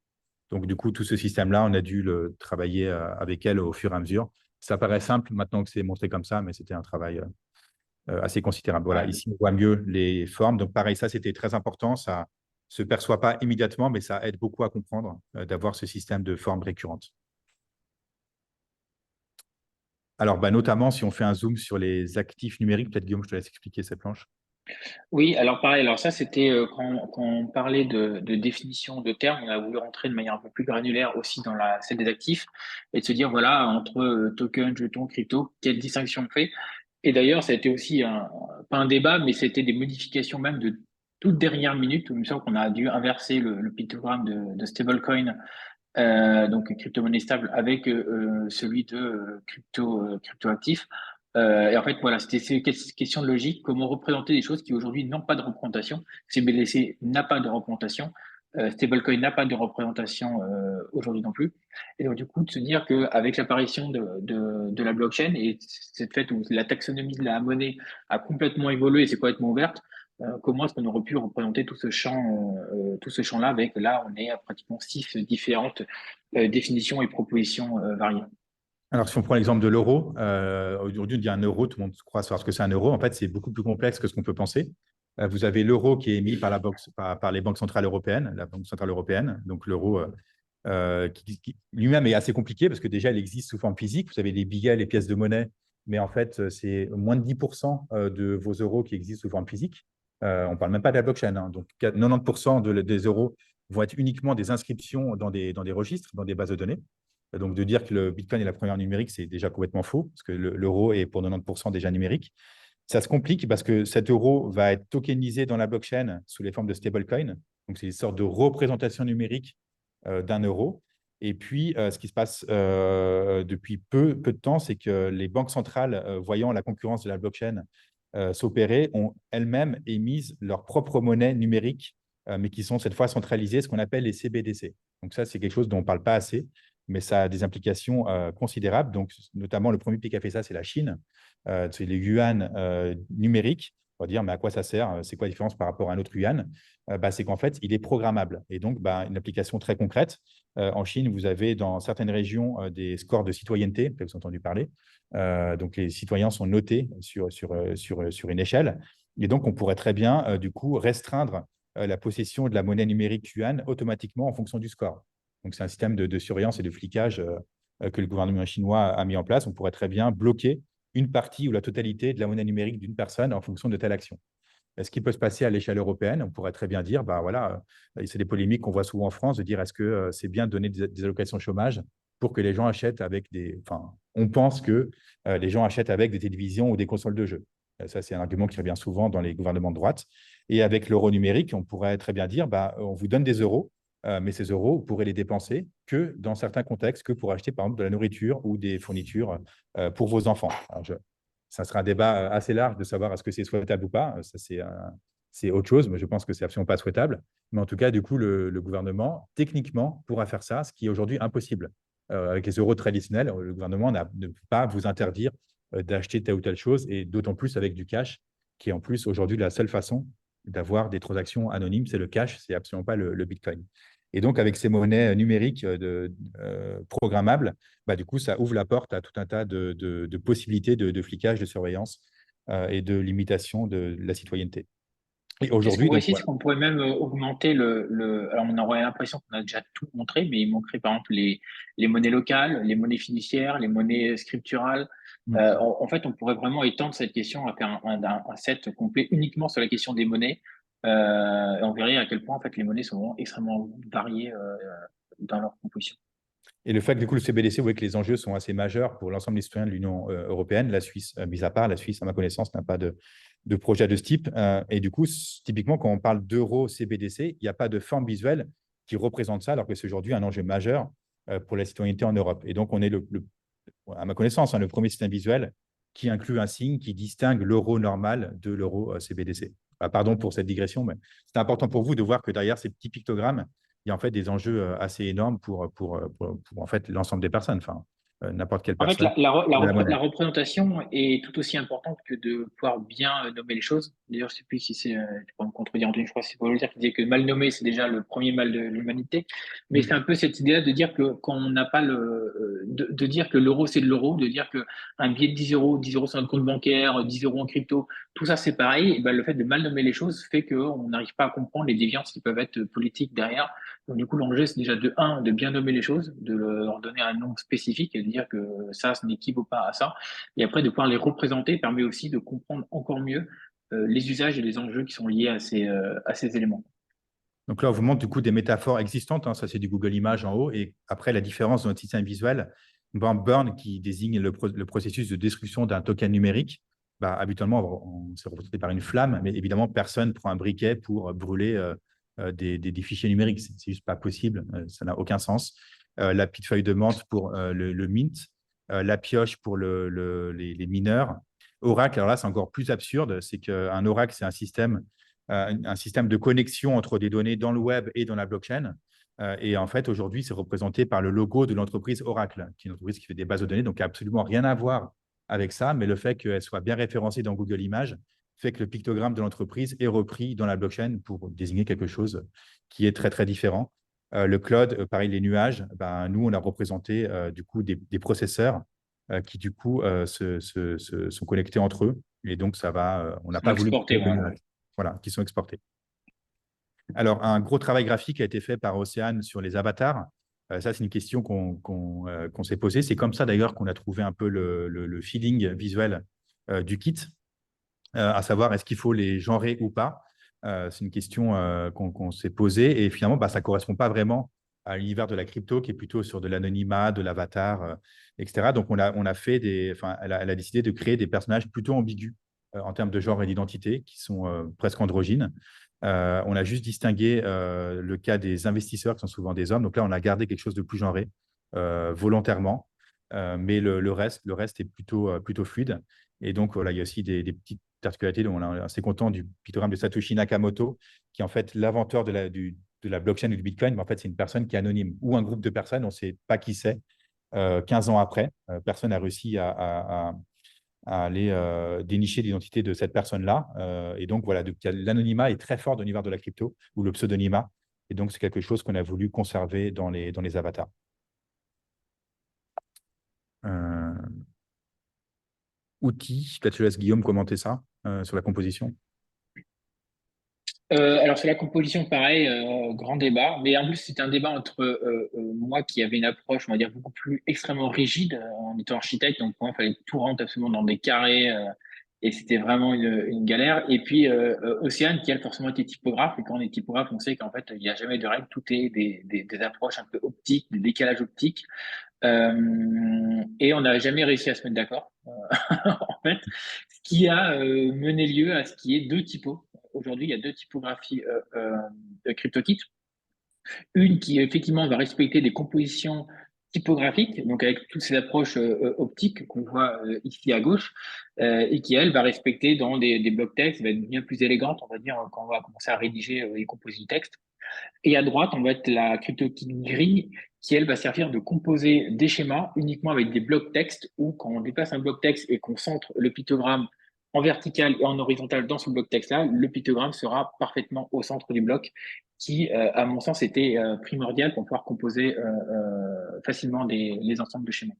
Donc, du coup, tout ce système-là, on a dû le travailler avec elle au fur et à mesure. Ça paraît simple maintenant que c'est montré comme ça, mais c'était un travail assez considérable. Voilà, Ouais. ici, on voit mieux les formes. Donc, pareil, ça, c'était très important. Ça ne se perçoit pas immédiatement, mais ça aide beaucoup à comprendre d'avoir ce système de formes récurrentes. Alors, notamment, si on fait un zoom sur les actifs numériques, peut-être Guillaume, je te laisse expliquer cette planche. Oui, alors pareil, alors ça c'était quand on parlait de définition de termes, on a voulu rentrer de manière un peu plus granulaire aussi dans celle des actifs et de se dire voilà, entre token, jeton, crypto, quelle distinction on fait. Et d'ailleurs, ça a été aussi pas un débat, mais c'était des modifications même de toute dernière minute où il me semble qu'on a dû inverser le pictogramme de stablecoin, donc crypto-monnaie stable, avec celui de crypto-actif. Et en fait, voilà, c'était ces questions de logique, comment représenter des choses qui aujourd'hui n'ont pas de représentation. CBDC n'a pas de représentation. Stablecoin n'a pas de représentation aujourd'hui non plus. Et donc, du coup, de se dire qu'avec l'apparition de la blockchain et cette fait où la taxonomie de la monnaie a complètement évolué et c'est complètement ouverte, comment est-ce qu'on aurait pu représenter tout ce champ-là avec, là, on est à pratiquement 6 différentes définitions et propositions variées. Alors, si on prend l'exemple de l'euro, aujourd'hui, on dit un euro, tout le monde croit savoir ce que c'est un euro. En fait, c'est beaucoup plus complexe que ce qu'on peut penser. Vous avez l'euro qui est émis par les banques centrales européennes, la Banque centrale européenne. Donc, l'euro qui lui-même est assez compliqué parce que déjà, il existe sous forme physique. Vous avez les billets, les pièces de monnaie, mais en fait, c'est moins de 10% de vos euros qui existent sous forme physique. On ne parle même pas de la blockchain, hein. Donc, 90% des euros vont être uniquement des inscriptions dans des registres, dans des bases de données. Donc, de dire que le Bitcoin est la première numérique, c'est déjà complètement faux, parce que l'euro est pour 90% déjà numérique. Ça se complique parce que cet euro va être tokenisé dans la blockchain sous les formes de stablecoin. Donc, c'est une sorte de représentation numérique d'un euro. Et puis, ce qui se passe depuis peu de temps, c'est que les banques centrales, voyant la concurrence de la blockchain s'opérer, ont elles-mêmes émis leur propre monnaie numérique, mais qui sont cette fois centralisées, ce qu'on appelle les CBDC. Donc ça, c'est quelque chose dont on ne parle pas assez, mais ça a des implications considérables. Donc, notamment, le premier pays qui a fait ça, c'est la Chine. C'est les yuan numériques. On va dire, mais à quoi ça sert? C'est quoi la différence par rapport à un autre yuan? C'est qu'en fait, il est programmable. Et donc, une application très concrète. En Chine, vous avez dans certaines régions des scores de citoyenneté, vous avez entendu parler. Donc, les citoyens sont notés sur une échelle. Et donc, on pourrait très bien, du coup, restreindre la possession de la monnaie numérique yuan automatiquement en fonction du score. Donc, c'est un système de surveillance et de flicage que le gouvernement chinois a mis en place. On pourrait très bien bloquer une partie ou la totalité de la monnaie numérique d'une personne en fonction de telle action. Ce qui peut se passer à l'échelle européenne, on pourrait très bien dire, voilà, c'est des polémiques qu'on voit souvent en France, de dire est-ce que c'est bien de donner des allocations chômage pour que les gens achètent avec des… Enfin, on pense que les gens achètent avec des télévisions ou des consoles de jeux. Ça, c'est un argument qui revient souvent dans les gouvernements de droite. Et avec l'euro numérique, on pourrait très bien dire, on vous donne des euros, mais ces euros, vous pourrez les dépenser que dans certains contextes, que pour acheter, par exemple, de la nourriture ou des fournitures pour vos enfants. Alors, ça sera un débat assez large de savoir est-ce que c'est souhaitable ou pas. Ça, c'est autre chose, mais je pense que c'est absolument pas souhaitable. Mais en tout cas, du coup, le gouvernement, techniquement, pourra faire ça, ce qui est aujourd'hui impossible. Avec les euros traditionnels, le gouvernement ne peut pas vous interdire d'acheter telle ou telle chose, et d'autant plus avec du cash, qui est en plus aujourd'hui la seule façon d'avoir des transactions anonymes, c'est le cash, c'est absolument pas le Bitcoin. Et donc, avec ces monnaies numériques programmables, du coup, ça ouvre la porte à tout un tas de possibilités de flicage, de surveillance et de limitation de la citoyenneté. Et Et ce qu'on aujourd'hui, voit donc ici, c'est voilà. qu'on pourrait même augmenter Alors, on aurait l'impression qu'on a déjà tout montré, mais il manquerait par exemple les monnaies locales, les monnaies fiduciaires, les monnaies scripturales. Mm. En fait, on pourrait vraiment étendre cette question à faire un set complet uniquement sur la question des monnaies. Et on verrait à quel point en fait les monnaies sont vraiment extrêmement variées dans leur composition. Et le fait que du coup, le CBDC, vous voyez que les enjeux sont assez majeurs pour l'ensemble des citoyens de l'Union européenne. La Suisse, mis à part, la Suisse, à ma connaissance, n'a pas de projet de ce type. Et du coup, typiquement, quand on parle d'euro CBDC, il n'y a pas de forme visuelle qui représente ça, alors que c'est aujourd'hui un enjeu majeur pour la citoyenneté en Europe. Et donc, on est, à ma connaissance, le premier système visuel qui inclut un signe qui distingue l'euro normal de l'euro CBDC. Pardon pour cette digression, mais c'est important pour vous de voir que derrière ces petits pictogrammes, il y a en fait des enjeux assez énormes pour en fait l'ensemble des personnes, enfin n'importe quelle En fait, personne de la monnaie. la représentation est tout aussi importante que de pouvoir bien nommer les choses. D'ailleurs, je ne sais plus si c'est, tu pourras me contredire, Anthony, je crois que c'est Paul Voltaire qui disait que mal nommer, c'est déjà le premier mal de l'humanité. Mais c'est Mm. un peu cette idée-là de dire que quand on n'a pas de dire que l'euro, c'est de l'euro, de dire que un billet de 10 euros sur notre compte bancaire, 10 euros en crypto, tout ça, c'est pareil. Et ben, le fait de mal nommer les choses fait qu'on n'arrive pas à comprendre les déviances qui peuvent être politiques derrière. Donc, du coup, l'enjeu, c'est déjà de un, de bien nommer les choses, de leur donner un nom spécifique et de dire que ça n'équivaut pas à ça. Et après, de pouvoir les représenter permet aussi de comprendre encore mieux les usages et les enjeux qui sont liés à ces éléments. Donc là, on vous montre du coup des métaphores existantes, hein, ça c'est du Google Images en haut, et après la différence dans notre système visuel, burn qui désigne le processus de destruction d'un token numérique, habituellement c'est représenté par une flamme, mais évidemment personne prend un briquet pour brûler des fichiers numériques, c'est juste pas possible, ça n'a aucun sens. La petite feuille de menthe pour le mint, la pioche pour les mineurs. Oracle, alors là c'est encore plus absurde, c'est qu'un oracle c'est un système de connexion entre des données dans le web et dans la blockchain. Et en fait, aujourd'hui, c'est représenté par le logo de l'entreprise Oracle, qui est une entreprise qui fait des bases de données, donc absolument rien à voir avec ça, mais le fait qu'elle soit bien référencée dans Google Images fait que le pictogramme de l'entreprise est repris dans la blockchain pour désigner quelque chose qui est très, très différent. Le cloud, pareil, les nuages, nous, on a représenté du coup des processeurs qui, du coup, sont connectés entre eux. Et donc, ça va, on Ils n'a sont pas voulu exportés, créer de voilà. nuages, voilà, qui sont exportés. Alors, un gros travail graphique a été fait par Océane sur les avatars. Ça, c'est une question qu'on s'est posée. C'est comme ça, d'ailleurs, qu'on a trouvé un peu le feeling visuel du kit, à savoir est-ce qu'il faut les genrer ou pas. C'est une question qu'on s'est posée. Et finalement, ça ne correspond pas vraiment à l'univers de la crypto, qui est plutôt sur de l'anonymat, de l'avatar, etc. Donc, on a fait elle a décidé de créer des personnages plutôt ambigus en termes de genre et d'identité, qui sont presque androgynes. On a juste distingué le cas des investisseurs, qui sont souvent des hommes. Donc là, on a gardé quelque chose de plus genré, volontairement. Mais le reste est plutôt fluide. Et donc, voilà, il y a aussi des petites particularités. On est assez content du pictogramme de Satoshi Nakamoto, qui est en fait l'inventeur de la blockchain ou du Bitcoin. Mais en fait, c'est une personne qui est anonyme ou un groupe de personnes, on ne sait pas qui c'est. 15 ans après, personne n'a réussi à aller dénicher l'identité de cette personne-là. Et donc, voilà, l'anonymat est très fort dans l'univers de la crypto, ou le pseudonymat. Et donc, c'est quelque chose qu'on a voulu conserver dans les avatars. Outils, peut-être je laisse Guillaume commenter ça sur la composition. Alors sur la composition, pareil, grand débat, mais en plus c'était un débat entre moi qui avait une approche, on va dire, beaucoup plus extrêmement rigide en étant architecte, donc pour moi il fallait tout rentrer absolument dans des carrés, et c'était vraiment une galère, et puis Océane qui elle forcément était typographe, et quand on est typographe on sait qu'en fait il n'y a jamais de règles, tout est des approches un peu optiques, des décalages optiques, et on n'a jamais réussi à se mettre d'accord, en fait, ce qui a mené lieu à ce qui est deux typos. Aujourd'hui, il y a deux typographies de CryptoKit. Une qui, effectivement, va respecter des compositions typographiques, donc avec toutes ces approches optiques qu'on voit ici à gauche, et qui, elle, va respecter dans des blocs textes, va être bien plus élégante, on va dire, quand on va commencer à rédiger et composer du texte. Et à droite, on va être la CryptoKit grille qui, elle, va servir de composer des schémas uniquement avec des blocs texte où, quand on déplace un bloc texte et qu'on centre le pictogramme en vertical et en horizontal dans ce bloc texte-là, le pictogramme sera parfaitement au centre du bloc qui, à mon sens, était primordial pour pouvoir composer facilement les ensembles de schémas.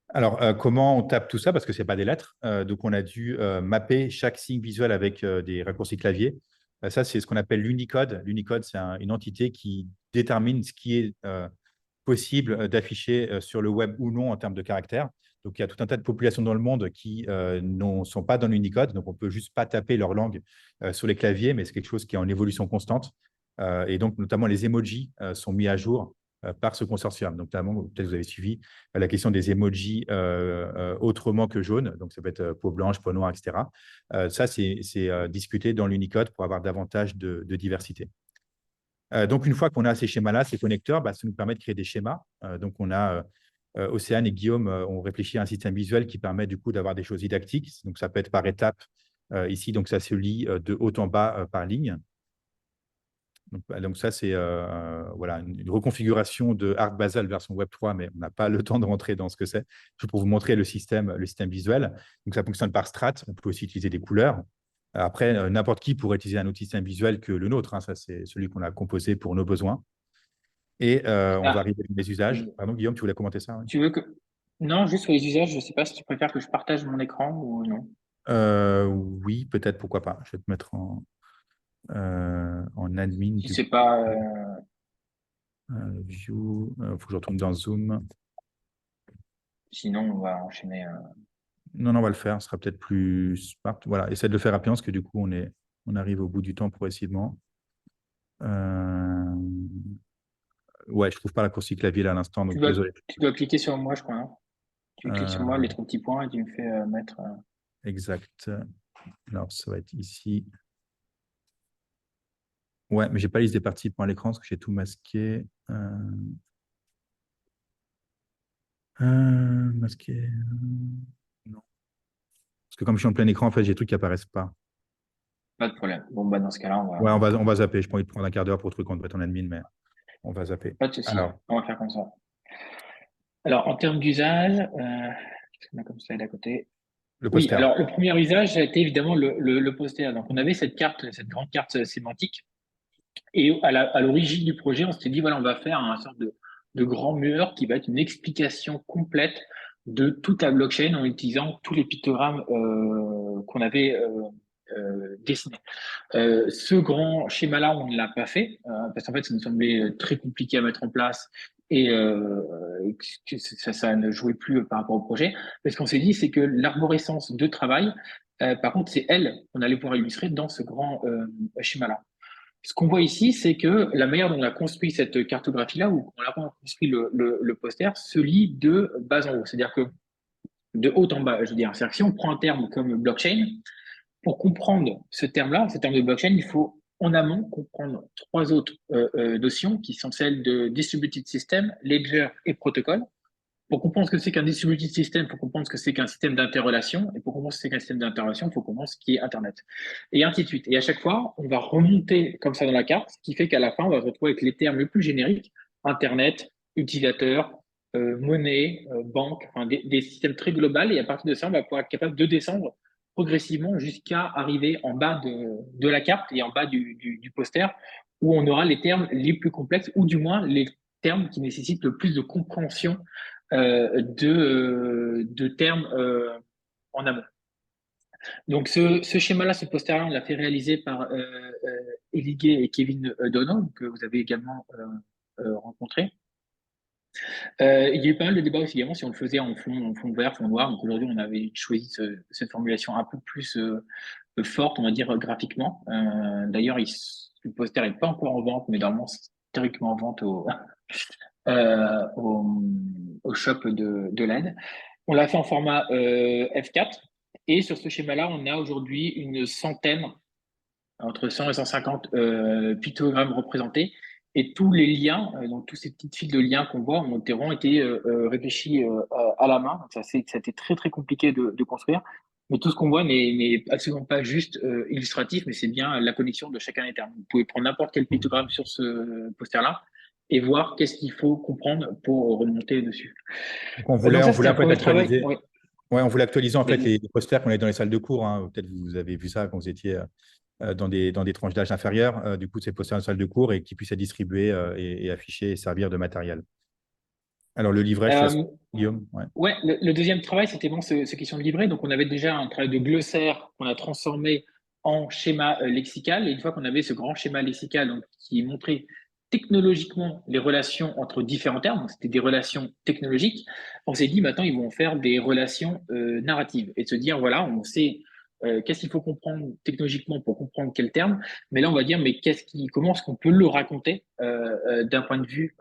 Alors, comment on tape tout ça? Parce que ce n'est pas des lettres. Donc, on a dû mapper chaque signe visuel avec des raccourcis clavier. Ça, c'est ce qu'on appelle l'Unicode. L'Unicode, c'est une entité qui détermine ce qui est possible d'afficher sur le web ou non en termes de caractères. Donc, il y a tout un tas de populations dans le monde qui ne sont pas dans l'Unicode. Donc, on ne peut juste pas taper leur langue sur les claviers, mais c'est quelque chose qui est en évolution constante. Et donc, notamment, les emojis sont mis à jour par ce consortium. Donc, notamment, peut-être vous avez suivi la question des emojis autrement que jaune. Donc, ça peut être peau blanche, peau noire, etc. Ça, c'est discuté dans l'Unicode pour avoir davantage de diversité. Donc, une fois qu'on a ces schémas-là, ces connecteurs, ça nous permet de créer des schémas. Donc, on a Océane et Guillaume ont réfléchi à un système visuel qui permet du coup d'avoir des choses didactiques. Donc, ça peut être par étapes ici. Donc, ça se lit de haut en bas par ligne. Donc ça, c'est voilà, une reconfiguration de Art Basel version Web3, mais on n'a pas le temps de rentrer dans ce que c'est. Je vais vous montrer le système visuel. Donc, ça fonctionne par strat. On peut aussi utiliser des couleurs. Après, n'importe qui pourrait utiliser un autre système visuel que le nôtre. Ça, c'est celui qu'on a composé pour nos besoins. Et on va Ah, arriver à les usages. et Pardon, Guillaume, tu voulais commenter ça? Oui, tu veux que... Non, juste sur les usages, je ne sais pas si tu préfères que je partage mon écran ou non. Oui, peut-être, pourquoi pas. Je vais te mettre en admin Si du c'est pas... view. Il faut que je retourne dans Zoom. sinon, on va enchaîner. Non, on va le faire. Ce sera peut-être plus smart. Voilà, essaie de le faire rapidement parce que du coup, on arrive au bout du temps progressivement. Ouais, je trouve pas la course clavier là à l'instant, Tu donc dois, désolé. tu dois cliquer sur moi, je crois, non? Tu cliques sur moi, Euh, les trois petits points, et tu me fais mettre... exact. Alors, ça va être ici. Ouais, mais j'ai pas liste des parties pour l'écran parce que j'ai tout masqué. Masqué. Non. Parce que comme je suis en plein écran, en fait, j'ai des trucs qui apparaissent pas. Pas de problème. Bon, bah, dans ce cas-là, Ouais, on va zapper. Je pas envie de prendre un quart d'heure pour trouver qu'on doit être en admin, mais on va zapper. pas de souci. Alors, On va faire comme ça. Alors, en termes d'usage, qu'est-ce qu'on a comme slide à côté? le Oui, poster. alors le premier usage, ça a été évidemment le poster. Donc, on avait cette carte, cette grande carte sémantique. Et à l'origine du projet, on s'était dit, voilà, on va faire un sorte de grand mur qui va être une explication complète de toute la blockchain en utilisant tous les pictogrammes qu'on avait dessinés. Ce grand schéma-là, on ne l'a pas fait parce qu'en fait, ça nous semblait très compliqué à mettre en place et que ça ne jouait plus par rapport au projet. Mais ce qu'on s'est dit, c'est que l'arborescence de travail, par contre, c'est elle qu'on allait pouvoir illustrer dans ce grand schéma-là. Ce qu'on voit ici, c'est que la manière dont on a construit cette cartographie-là, ou on a construit le poster, se lit de bas en haut. C'est-à-dire que de haut en bas, je veux dire. C'est-à-dire que si on prend un terme comme blockchain, pour comprendre ce terme-là, ce terme de blockchain, il faut en amont comprendre trois autres notions qui sont celles de distributed system, ledger et protocole. Pour comprendre ce que c'est qu'un distributed system, il faut comprendre ce que c'est qu'un système d'interrelation. Et pour comprendre ce que c'est qu'un système d'interrelation, il faut comprendre ce qui est Internet. Et ainsi de suite. Et à chaque fois, on va remonter comme ça dans la carte, ce qui fait qu'à la fin, on va se retrouver avec les termes les plus génériques, Internet, utilisateur, monnaie, banque, enfin, des systèmes très globaux. Et à partir de ça, on va pouvoir être capable de descendre progressivement jusqu'à arriver en bas de la carte et en bas du poster, où on aura les termes les plus complexes, ou du moins les termes qui nécessitent le plus de compréhension de termes en amont. Donc ce schéma-là, ce poster-là, on l'a fait réaliser par Eligé et Kevin Dono, que vous avez également rencontré. Il y a eu pas mal de débats aussi également si on le faisait en fond vert, fond noir. Donc aujourd'hui, on avait choisi cette formulation un peu plus forte, on va dire graphiquement. D'ailleurs, le poster n'est pas encore en vente, mais normalement, c'est théoriquement en vente euh, au, au shop de l'aide. On l'a fait en format F4. Et sur ce schéma-là, on a aujourd'hui une centaine, entre 100 et 150 pictogrammes représentés. Et tous les liens, donc tous ces petits fils de liens qu'on voit, ont été réfléchis à la main. Donc ça a été très, très compliqué de construire. Mais tout ce qu'on voit n'est absolument pas juste illustratif, mais c'est bien la connexion de chacun des termes. Vous pouvez prendre n'importe quel pictogramme sur ce poster-là et voir qu'est-ce qu'il faut comprendre pour remonter dessus. Donc Donc on ça, c'était voulait un en fait premier travail. actualiser. Ouais. Ouais, on voulait actualiser en fait Vas-y. les posters qu'on avait dans les salles de cours, hein. Peut-être vous avez vu ça quand vous étiez dans des tranches d'âge inférieures. Du coup, ces posters en salle de cours et qui puissent être distribués et affichés et servir de matériel. Alors, le livret, je te laisse, Euh, Guillaume. Ouais. Ouais, le deuxième travail, c'était bon, ce question de livret. Donc, on avait déjà un travail de glossaire qu'on a transformé en schéma lexical. Et une fois qu'on avait ce grand schéma lexical donc, qui montrait technologiquement les relations entre différents termes, donc c'était des relations technologiques, on s'est dit maintenant, ils vont faire des relations narratives et de se dire, voilà, on sait qu'est-ce qu'il faut comprendre technologiquement pour comprendre quel terme, mais là, on va dire, mais comment est-ce qu'on peut le raconter d'un point de vue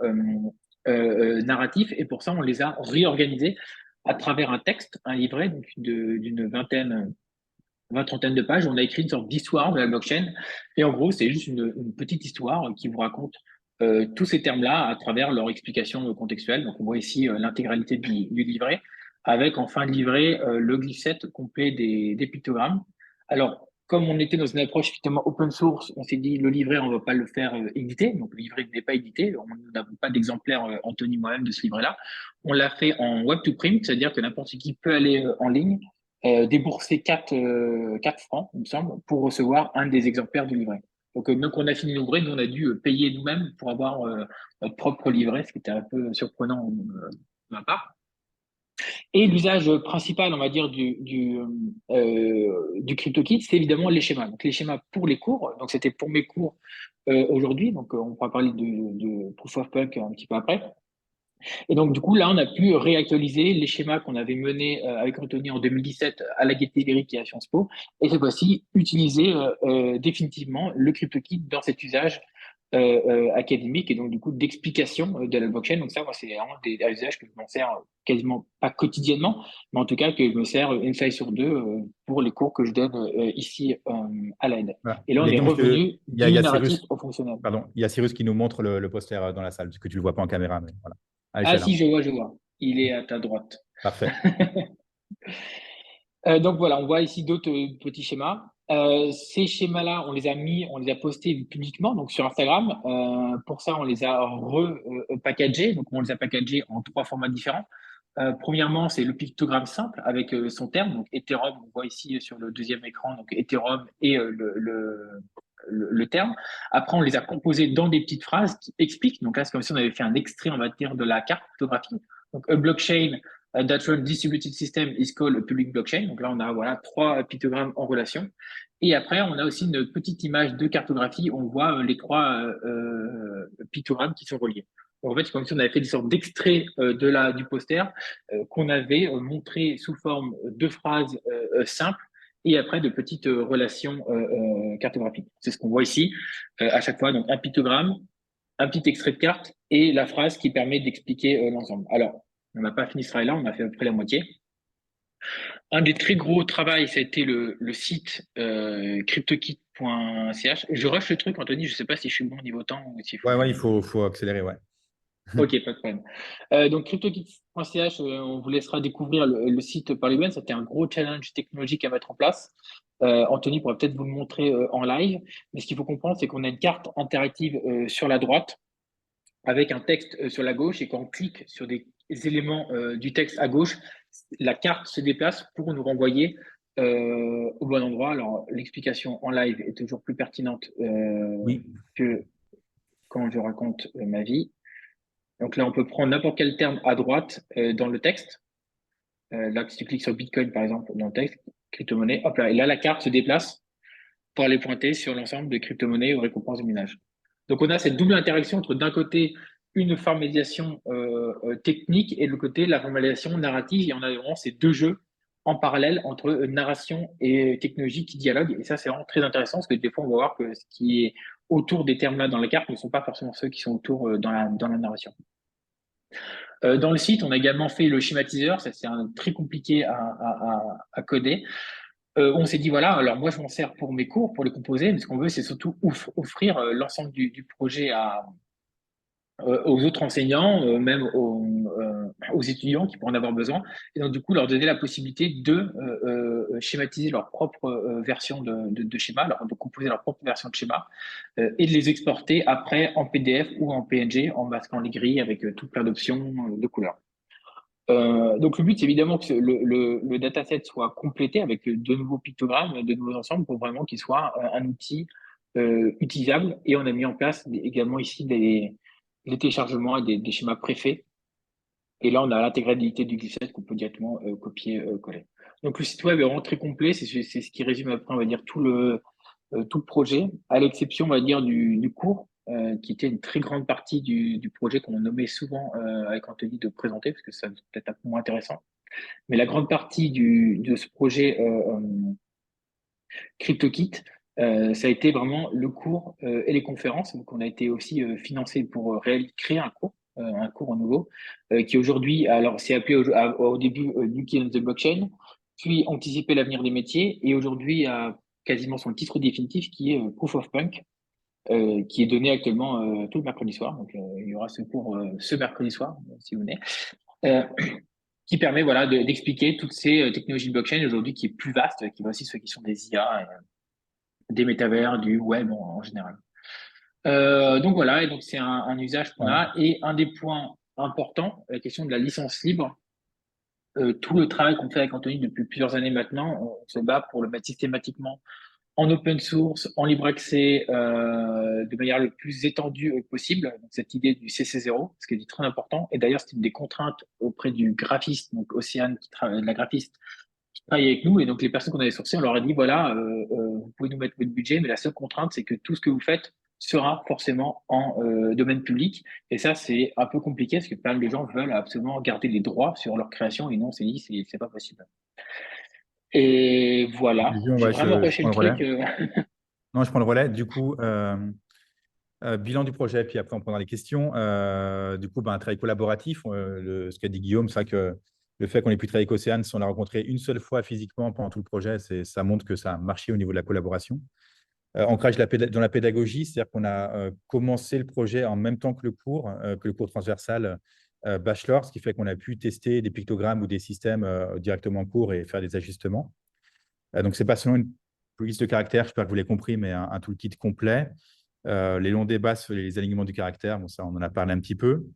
narratifs, et pour ça, on les a réorganisés à travers un texte, un livret donc d'une trentaine de pages. On a écrit une sorte d'histoire de la blockchain, et en gros, c'est juste une petite histoire qui vous raconte tous ces termes-là à travers leur explication contextuelle. Donc, on voit ici l'intégralité du livret, avec en fin de livret le glyph complet des pictogrammes. Alors, comme on était dans une approche effectivement open source, on s'est dit le livret, on ne va pas le faire éditer. Donc, le livret n'est pas édité. On n'a pas d'exemplaire, Anthony, moi-même, de ce livret-là. On l'a fait en web to print, c'est-à-dire que n'importe qui peut aller en ligne, débourser 4 francs, il me semble, pour recevoir un des exemplaires du livret. Donc on a fini le livret, nous, on a dû payer nous-mêmes pour avoir notre propre livret, ce qui était un peu surprenant de ma part. Et l'usage principal, on va dire, du CryptoKit, c'est évidemment les schémas. Donc les schémas pour les cours. Donc c'était pour mes cours aujourd'hui. Donc on pourra parler de Proof of Work un petit peu après. Et donc, du coup, là, on a pu réactualiser les schémas qu'on avait menés avec Anthony en 2017 à la Gaieté Lyrique et à Sciences Po. Et cette fois-ci, utiliser définitivement le CryptoKit dans cet usage académique et donc, du coup, d'explication de la blockchain. Donc, ça, moi, c'est vraiment des usages que je m'en sers quasiment pas quotidiennement, mais en tout cas, que je me sers une fois sur deux pour les cours que je donne ici à l'AID. Voilà. Et là, on Mais est donc, revenu il y du a narratif Cyrus, au fonctionnel. pardon, il y a Cyrus qui nous montre le poster dans la salle, parce que tu ne le vois pas en caméra, mais voilà, à Ah, l'échelle 1. si, je vois, je vois. Il est à ta droite. Parfait. Donc voilà, on voit ici d'autres petits schémas. Ces schémas-là, on les a postés publiquement, donc sur Instagram. Pour ça, on les a repackagés. Donc on les a packagés en 3 formats différents. Premièrement, c'est le pictogramme simple avec son terme, donc Ethereum. On voit ici sur le deuxième écran, donc Ethereum et le terme. Après, on les a composés dans des petites phrases qui expliquent. Donc là, c'est comme si on avait fait un extrait, on va dire, de la carte cartographique. Donc, a blockchain that runs distributed system is called a public blockchain. Donc là, on a voilà 3 pictogrammes en relation. Et après, on a aussi une petite image de cartographie où on voit les 3 pictogrammes qui sont reliés. Donc, en fait, c'est comme si on avait fait des sortes d'extraits du poster qu'on avait montré sous forme de phrases simples et après de petites relations cartographiques. C'est ce qu'on voit ici à chaque fois. Donc, un pictogramme, un petit extrait de carte et la phrase qui permet d'expliquer l'ensemble. Alors, on n'a pas fini ce travail-là, on a fait à peu près la moitié. Un des très gros travaux, ça a été le site cryptokit.ch. Je rush le truc, Anthony, je ne sais pas si je suis bon au niveau temps ou s'il faut Ouais, que… ouais, il faut accélérer, ouais. Ok, pas de problème. Donc, cryptokit.ch, on vous laissera découvrir le site par lui-même. C'était un gros challenge technologique à mettre en place. Anthony pourra peut-être vous le montrer en live. Mais ce qu'il faut comprendre, c'est qu'on a une carte interactive sur la droite avec un texte sur la gauche. Et quand on clique sur des éléments du texte à gauche, la carte se déplace pour nous renvoyer au bon endroit. Alors, l'explication en live est toujours plus pertinente Oui, que quand je raconte ma vie. Donc là, on peut prendre n'importe quel terme à droite dans le texte. Là, si tu cliques sur Bitcoin, par exemple, dans le texte, crypto-monnaie, hop là, et là, la carte se déplace pour aller pointer sur l'ensemble des crypto-monnaies aux récompenses de minage. Donc, on a cette double interaction entre, d'un côté, une formalisation technique et de l'autre côté, la formalisation narrative. Et on a vraiment ces deux jeux en parallèle entre narration et technologie qui dialoguent. Et ça, c'est vraiment très intéressant parce que des fois, on va voir que ce qui est autour des termes-là dans la carte ne sont pas forcément ceux qui sont autour dans la narration. Dans le site, on a également fait le schématiseur. Ça, c'est très compliqué à coder. On s'est dit, voilà, alors moi, je m'en sers pour mes cours, pour les composer, mais ce qu'on veut, c'est surtout offrir l'ensemble du projet aux autres enseignants, même aux étudiants qui pourraient en avoir besoin. Et donc, du coup, leur donner la possibilité de schématiser leur propre version de schéma, de composer leur propre version de schéma, et de les exporter après en PDF ou en PNG en masquant les grilles avec tout plein d'options de couleurs. Donc le but, c'est évidemment que le dataset soit complété avec de nouveaux pictogrammes, de nouveaux ensembles pour vraiment qu'il soit un outil utilisable. Et on a mis en place également ici des téléchargements et des schémas préfaits. Et là, on a l'intégralité du glyphosate qu'on peut directement copier-coller. Donc le site web est vraiment très complet. C'est ce qui résume après, on va dire, tout le projet, à l'exception, on va dire, du cours, qui était une très grande partie du projet qu'on nommait souvent avec Anthony de présenter, parce que ça peut-être un peu moins intéressant. Mais la grande partie de ce projet CryptoKit, ça a été vraiment le cours et les conférences. Donc, on a été aussi financé pour créer un cours en nouveau, qui aujourd'hui, alors c'est appelé au début New Kid on the Blockchain, puis Anticiper l'avenir des métiers, et aujourd'hui a quasiment son titre définitif qui est Proof of Punk, qui est donné actuellement tout le mercredi soir. Donc, il y aura ce cours ce mercredi soir, si vous venez. Euh, qui permet voilà, d'expliquer toutes ces technologies de blockchain aujourd'hui qui est plus vaste, qui va aussi ceux qui sont des IA, des métavers, du web en général. Donc voilà, et donc c'est un usage qu'on ouais. a. Et un des points importants, la question de la licence libre, tout le travail qu'on fait avec Anthony depuis plusieurs années maintenant, on se bat pour le mettre systématiquement en open source, en libre accès, de manière le plus étendue possible. Donc, cette idée du CC0, ce qui est très important. Et d'ailleurs, c'est une des contraintes auprès du graphiste, donc Océane, la graphiste, qui travaille avec nous. Et donc, les personnes qu'on avait sourcées, on leur a dit, voilà, vous pouvez nous mettre votre budget, mais la seule contrainte, c'est que tout ce que vous faites sera forcément en domaine public. Et ça, c'est un peu compliqué parce que plein de gens veulent absolument garder les droits sur leur création. Et non, c'est dit, c'est pas possible. Et voilà, Vision, j'ai ouais, vraiment je rushé prends le le relais. truc. Non, je prends le relais. Du coup, bilan du projet, puis après, on prendra les questions. Du coup, un travail collaboratif. Ce qu'a dit Guillaume, c'est vrai que le fait qu'on ait pu travailler avec Océane, si on l'a rencontré une seule fois physiquement pendant tout le projet, ça montre que ça a marché au niveau de la collaboration. Ancrage dans la pédagogie, c'est-à-dire qu'on a commencé le projet en même temps que le cours transversal bachelor, ce qui fait qu'on a pu tester des pictogrammes ou des systèmes directement en cours et faire des ajustements. Donc, ce n'est pas seulement une police de caractère, j'espère que vous l'avez compris, mais un toolkit complet. Les longs débats sur les alignements du caractère, bon, ça, on en a parlé un petit peu.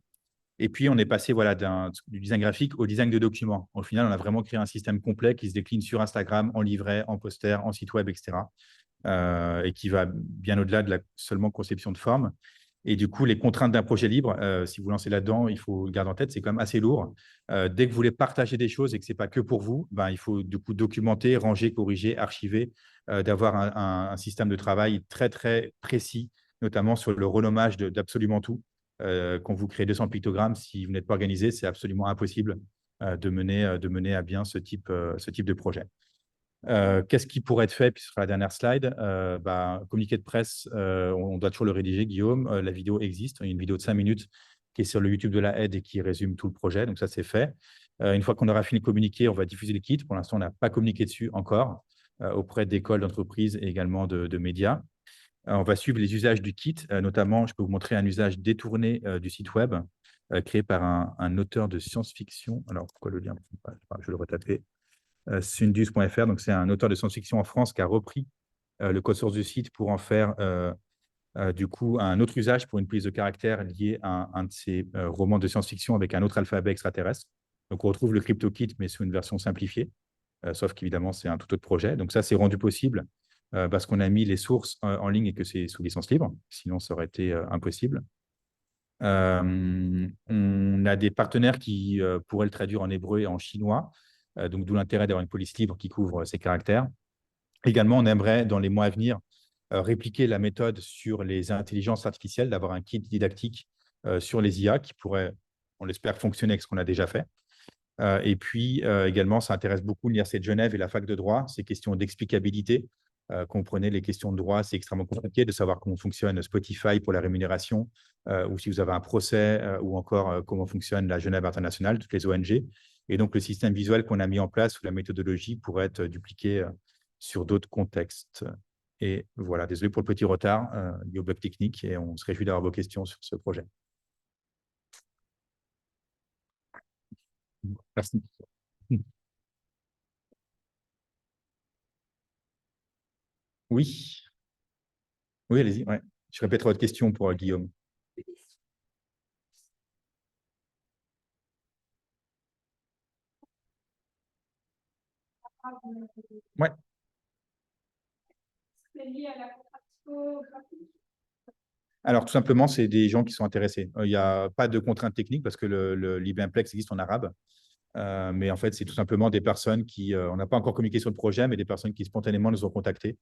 Et puis, on est passé voilà, du design graphique au design de documents. Au final, on a vraiment créé un système complet qui se décline sur Instagram, en livret, en poster, en site web, etc. Et qui va bien au-delà de la seulement conception de forme. Et du coup, les contraintes d'un projet libre, si vous lancez là-dedans, il faut le garder en tête, c'est quand même assez lourd. Dès que vous voulez partager des choses et que ce n'est pas que pour vous, il faut du coup documenter, ranger, corriger, archiver, d'avoir un système de travail très, très précis, notamment sur le renommage d'absolument tout. Quand vous créez 200 pictogrammes, si vous n'êtes pas organisé, c'est absolument impossible de mener à bien ce type de projet. Qu'est-ce qui pourrait être fait? Puis ce sera la dernière slide. Communiqué de presse, on doit toujours le rédiger, Guillaume. La vidéo existe. Il y a une vidéo de 5 minutes qui est sur le YouTube de la Aide et qui résume tout le projet. Donc, ça, c'est fait. Une fois qu'on aura fini de communiquer, on va diffuser le kit. Pour l'instant, on n'a pas communiqué dessus encore auprès d'écoles, d'entreprises et également de médias. On va suivre les usages du kit, notamment, je peux vous montrer un usage détourné du site web créé par un auteur de science-fiction. Alors, pourquoi le lien? Je vais le retaper. Sundus.fr, donc c'est un auteur de science-fiction en France qui a repris le code source du site pour en faire du coup un autre usage pour une prise de caractère liée à un de ses romans de science-fiction avec un autre alphabet extraterrestre. Donc, on retrouve le CryptoKit, mais sous une version simplifiée, sauf qu'évidemment, c'est un tout autre projet. Donc, ça, c'est rendu possible parce qu'on a mis les sources en ligne et que c'est sous licence libre. Sinon, ça aurait été impossible. On a des partenaires qui pourraient le traduire en hébreu et en chinois, donc d'où l'intérêt d'avoir une police libre qui couvre ces caractères. Également, on aimerait, dans les mois à venir, répliquer la méthode sur les intelligences artificielles, d'avoir un kit didactique sur les IA qui pourrait, on l'espère, fonctionner avec ce qu'on a déjà fait. Et puis, également, ça intéresse beaucoup l'Université de Genève et la fac de droit, ces questions d'explicabilité. Comprenez les questions de droit, c'est extrêmement compliqué de savoir comment fonctionne Spotify pour la rémunération, ou si vous avez un procès, ou encore comment fonctionne la Genève internationale, toutes les ONG. Et donc, le système visuel qu'on a mis en place ou la méthodologie pourrait être dupliqué sur d'autres contextes. Et voilà, désolé pour le petit retard lié au bug technique, et on se réjouit d'avoir vos questions sur ce projet. Merci. Oui, oui, allez-y. Ouais. Je répéterai votre question pour Guillaume. Ouais. Alors, tout simplement, c'est des gens qui sont intéressés. Il n'y a pas de contraintes techniques parce que l'IBMPlex existe en arabe. Mais en fait, c'est tout simplement des personnes qui, on n'a pas encore communiqué sur le projet, mais des personnes qui spontanément nous ont contactés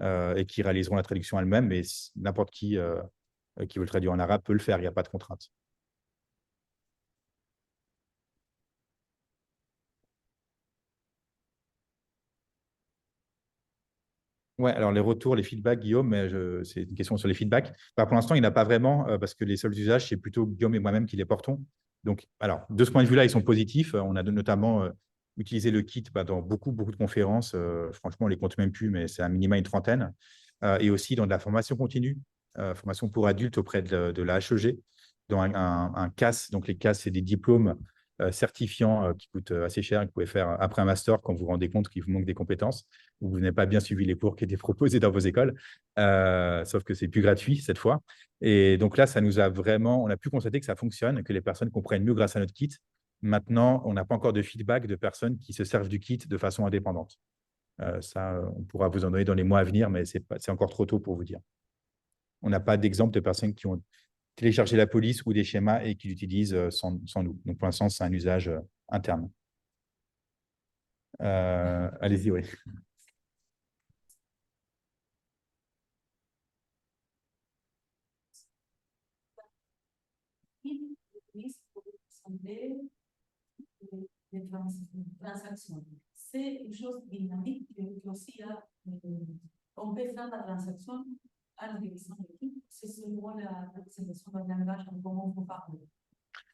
et qui réaliseront la traduction elles-mêmes. Mais n'importe qui veut le traduire en arabe peut le faire, il n'y a pas de contrainte. Ouais, alors les retours, les feedbacks, Guillaume, mais c'est une question sur les feedbacks. Bah, pour l'instant, il n'y en a pas vraiment parce que les seuls usages, c'est plutôt Guillaume et moi-même qui les portons. Donc, alors, de ce point de vue-là, ils sont positifs. On a notamment utilisé le kit dans beaucoup, beaucoup de conférences. Franchement, on ne les compte même plus, mais c'est un minima une trentaine. Et aussi dans de la formation continue, formation pour adultes auprès de la HEG, dans un CAS. Donc, les CAS, c'est des diplômes certifiants qui coûtent assez cher, que vous pouvez faire après un master quand vous vous rendez compte qu'il vous manque des compétences ou vous n'avez pas bien suivi les cours qui étaient proposés dans vos écoles, sauf que c'est plus gratuit cette fois. Et donc là, ça nous a vraiment, on a pu constater que ça fonctionne, que les personnes comprennent mieux grâce à notre kit. Maintenant, on n'a pas encore de feedback de personnes qui se servent du kit de façon indépendante. Ça, on pourra vous en donner dans les mois à venir, mais c'est encore trop tôt pour vous dire. On n'a pas d'exemple de personnes qui ont téléchargé la police ou des schémas et qui l'utilisent sans nous. Donc pour l'instant, c'est un usage interne. Allez-y, oui. des transactions. C'est une chose dynamique que aussi on peut faire la transaction en utilisant l'équipe. C'est seulement la sélection d'un langage en comment on peut parler.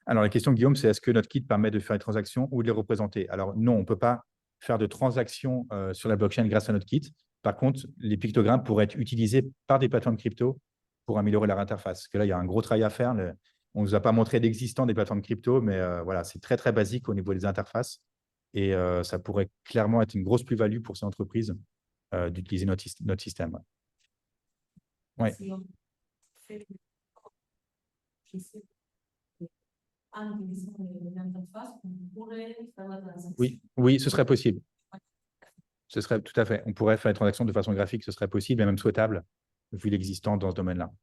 Alors, la question, Guillaume, c'est est-ce que notre kit permet de faire des transactions ou de les représenter? Alors, non, on ne peut pas faire de transactions sur la blockchain grâce à notre kit. Par contre, les pictogrammes pourraient être utilisés par des plateformes crypto pour améliorer leur interface. Parce que là, il y a un gros travail à faire. On ne nous a pas montré d'existant des plateformes crypto, mais voilà, c'est très, très basique au niveau des interfaces. Et ça pourrait clairement être une grosse plus-value pour ces entreprises d'utiliser notre système. Ouais. Si on fait, je sais, en utilisant l'interface, on pourrait faire la transaction. Oui, oui, ce serait possible. Ce serait tout à fait. On pourrait faire les transactions de façon graphique, ce serait possible et même souhaitable, vu l'existant dans ce domaine-là.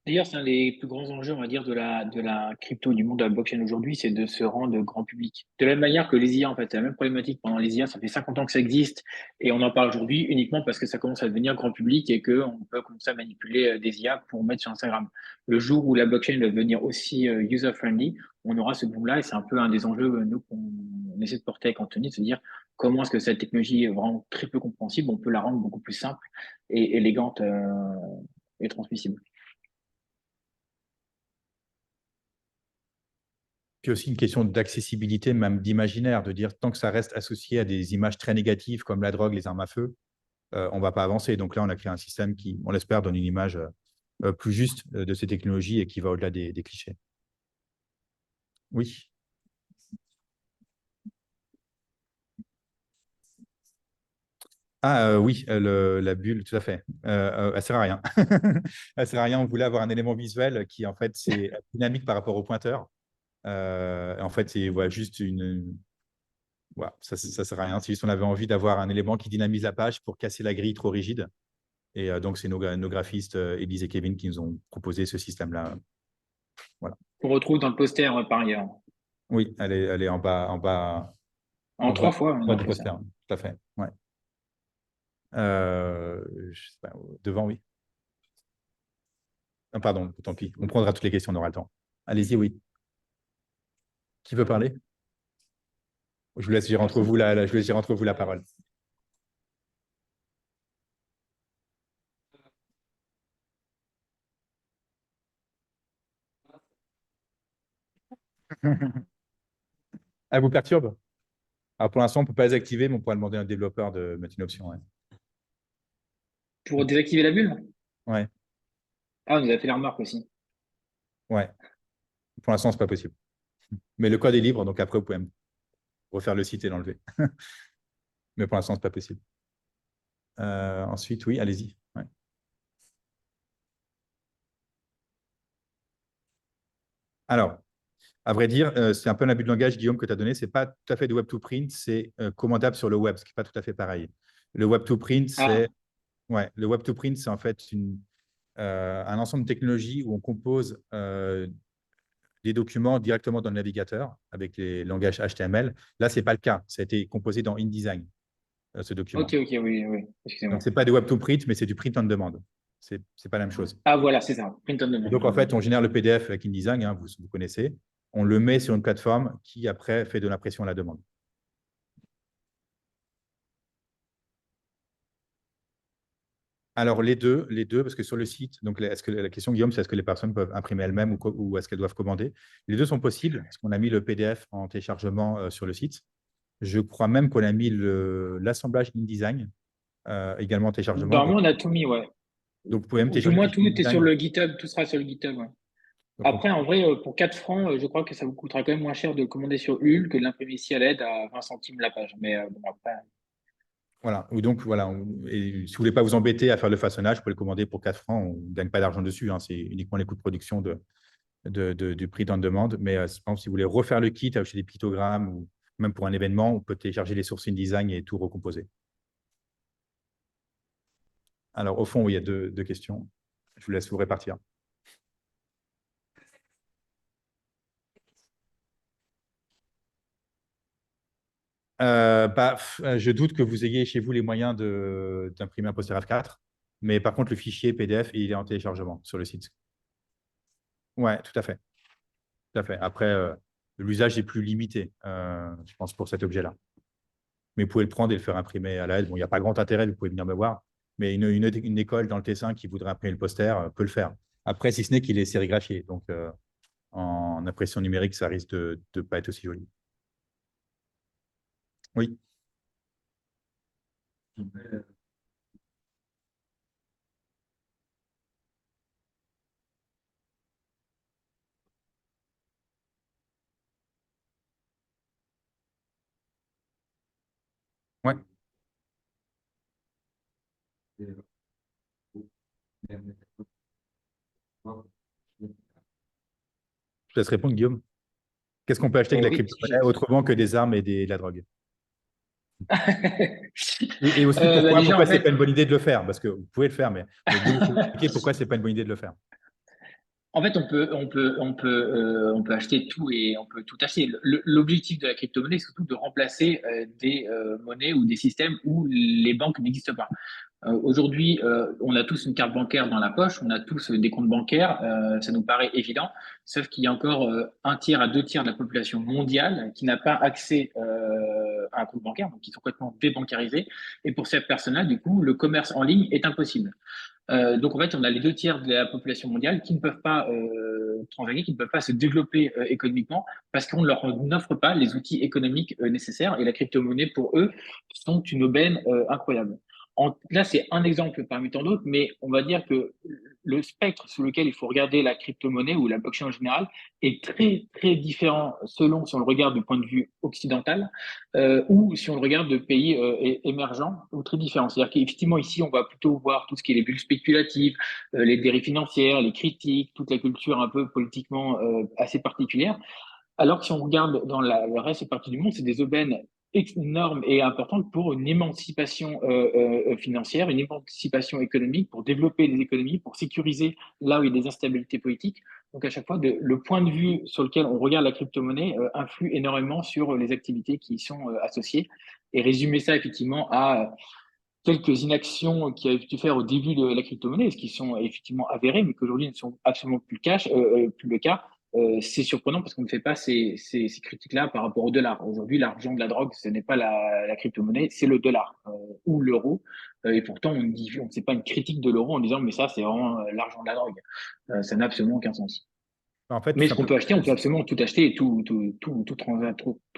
D'ailleurs, c'est un des plus grands enjeux, on va dire, de la crypto, du monde de la blockchain aujourd'hui, c'est de se rendre grand public. De la même manière que les IA, en fait, c'est la même problématique pendant les IA, ça fait 50 ans que ça existe, et on en parle aujourd'hui uniquement parce que ça commence à devenir grand public et qu'on peut commencer à manipuler des IA pour mettre sur Instagram. Le jour où la blockchain va devenir aussi user-friendly, on aura ce boom-là, et c'est un peu un des enjeux, nous, qu'on essaie de porter avec Anthony, de se dire comment est-ce que cette technologie est vraiment très peu compréhensible, on peut la rendre beaucoup plus simple et élégante et transmissible. puis aussi une question d'accessibilité, même d'imaginaire, de dire tant que ça reste associé à des images très négatives comme la drogue, les armes à feu, on ne va pas avancer. Donc là, on a créé un système qui, on l'espère, donne une image plus juste de ces technologies et qui va au-delà des clichés. Oui. Ah oui, la bulle, tout à fait. Elle sert à rien. Elle sert à rien. On voulait avoir un élément visuel qui, en fait, c'est dynamique par rapport au pointeur. En fait, c'est juste une. Voilà, ça sert à rien. C'est juste qu'on avait envie d'avoir un élément qui dynamise la page pour casser la grille trop rigide. Et donc, c'est nos graphistes, Élise et Kevin, qui nous ont proposé ce système-là. Voilà. On retrouve dans le poster par ailleurs. Oui, elle est en bas, En 3 fois, bas on du fait ça. poster. Tout à fait. Ouais. Je sais pas, devant, oui. Ah, pardon, tant pis. On prendra toutes les questions, on aura le temps. Allez-y, oui. Qui veut parler? Je vous laisse gérer entre vous je vous laisse gérer entre vous la parole. Elle vous perturbe? Alors pour l'instant, on ne peut pas les activer, mais on pourra demander à un développeur de mettre une option. Ouais. Pour désactiver la bulle? Ouais. Ah, on nous a fait la remarque aussi. Ouais. Pour l'instant, ce n'est pas possible. Mais le code est libre, donc après, vous pouvez refaire le site et l'enlever. Mais pour l'instant, ce n'est pas possible. Ensuite, oui, allez-y. Ouais. Alors, à vrai dire, c'est un peu l'abus de langage, Guillaume, que tu as donné. Ce n'est pas tout à fait du Web2Print, c'est commandable sur le web, ce qui n'est pas tout à fait pareil. Le Web2Print, c'est le Web2Print, c'est en fait un ensemble de technologies où on compose des documents directement dans le navigateur avec les langages HTML. Là, ce n'est pas le cas. Ça a été composé dans InDesign, ce document. Ok, oui, excusez-moi. Donc, ce n'est pas du Web2Print, mais c'est du print on demand. Ce n'est pas la même chose. Ah, voilà, c'est ça. Print on demand. Donc, en fait, on génère le PDF avec InDesign, hein, vous connaissez. On le met sur une plateforme qui, après, fait de l'impression à la demande. Alors, les deux, parce que sur le site, donc la question, Guillaume, c'est est-ce que les personnes peuvent imprimer elles-mêmes ou est-ce qu'elles doivent commander? Les deux sont possibles, parce qu'on a mis le PDF en téléchargement sur le site. Je crois même qu'on a mis l'assemblage InDesign également en téléchargement. Normalement, on a tout mis, ouais. Donc, vous pouvez même Du télécharger moins, le tout fichier est sur InDesign. le GitHub, tout sera sur le GitHub, ouais. Donc, Après, en vrai, pour 4 francs, je crois que ça vous coûtera quand même moins cher de commander sur Ulule que de l'imprimer ici à l'aide à 20 centimes la page. Mais bon, après. voilà. Ou donc, voilà. Et si vous voulez pas vous embêter à faire le façonnage, vous pouvez le commander pour 4 francs. On ne gagne pas d'argent dessus. Hein. C'est uniquement les coûts de production du prix on demande. Mais par exemple, si vous voulez refaire le kit, acheter des pictogrammes ou même pour un événement, on peut télécharger les sources InDesign et tout recomposer. Alors, au fond, oui, il y a deux questions. Je vous laisse vous répartir. Je doute que vous ayez chez vous les moyens d'imprimer un poster F4, mais par contre, le fichier PDF, il est en téléchargement sur le site. Ouais, tout à fait. Tout à fait. Après, l'usage est plus limité, je pense, pour cet objet-là. Mais vous pouvez le prendre et le faire imprimer à l'aide. Bon, il n'y a pas grand intérêt, vous pouvez venir me voir, mais une école dans le Tessin qui voudrait imprimer le poster peut le faire. Après, si ce n'est qu'il est sérigraphié, donc en impression numérique, ça risque de ne pas être aussi joli. Oui. Ouais. Je te laisse répondre, Guillaume. Qu'est-ce qu'on peut acheter avec la Oui. crypto-monnaie autrement que des armes et de la drogue? Et aussi, Déjà, pourquoi en ce n'est pas fait, une bonne idée de le faire? Parce que vous pouvez le faire, mais d'où vous expliquer pourquoi ce n'est pas une bonne idée de le faire. on peut acheter tout et on peut tout acheter. L'objectif de la crypto-monnaie, c'est surtout de remplacer des monnaies ou des systèmes où les banques n'existent pas. Aujourd'hui, on a tous une carte bancaire dans la poche, on a tous des comptes bancaires, ça nous paraît évident, sauf qu'il y a encore 1 tiers à 2 tiers de la population mondiale qui n'a pas accès à un compte bancaire, donc qui sont complètement débancarisés. Et pour ces personnes-là, du coup, le commerce en ligne est impossible. Donc, en fait, on a les 2 tiers de la population mondiale qui ne peuvent pas transvaguer, qui ne peuvent pas se développer économiquement parce qu'on ne leur offre pas les outils économiques nécessaires. Et la crypto-monnaie, pour eux, sont une aubaine incroyable. Là, c'est un exemple parmi tant d'autres, mais on va dire que le spectre sous lequel il faut regarder la crypto-monnaie ou la blockchain en général est très, très différent selon si on le regarde du point de vue occidental ou si on le regarde de pays émergents ou très différents. C'est-à-dire qu'effectivement, ici, on va plutôt voir tout ce qui est les bulles spéculatives, les dérives financières, les critiques, toute la culture un peu politiquement assez particulière. Alors que si on regarde dans le reste des parties du monde, c'est des aubaines énormes et importantes pour une émancipation financière, une émancipation économique, pour développer des économies, pour sécuriser là où il y a des instabilités politiques. Donc à chaque fois, le point de vue sur lequel on regarde la crypto-monnaie influe énormément sur les activités qui y sont associées. Et résumer ça effectivement à quelques inactions qui avaient pu faire au début de la crypto-monnaie, ce qui sont effectivement avérées, mais qu'aujourd'hui ne sont absolument plus le cas, c'est surprenant parce qu'on ne fait pas ces critiques-là par rapport au dollar. Aujourd'hui, l'argent de la drogue, ce n'est pas la crypto-monnaie, c'est le dollar ou l'euro. Et pourtant, on ne fait pas une critique de l'euro en disant, mais ça, c'est vraiment l'argent de la drogue. Ça n'a absolument aucun sens. En fait, tout Mais ce qu'on simplement. peut acheter, on peut absolument tout acheter et tout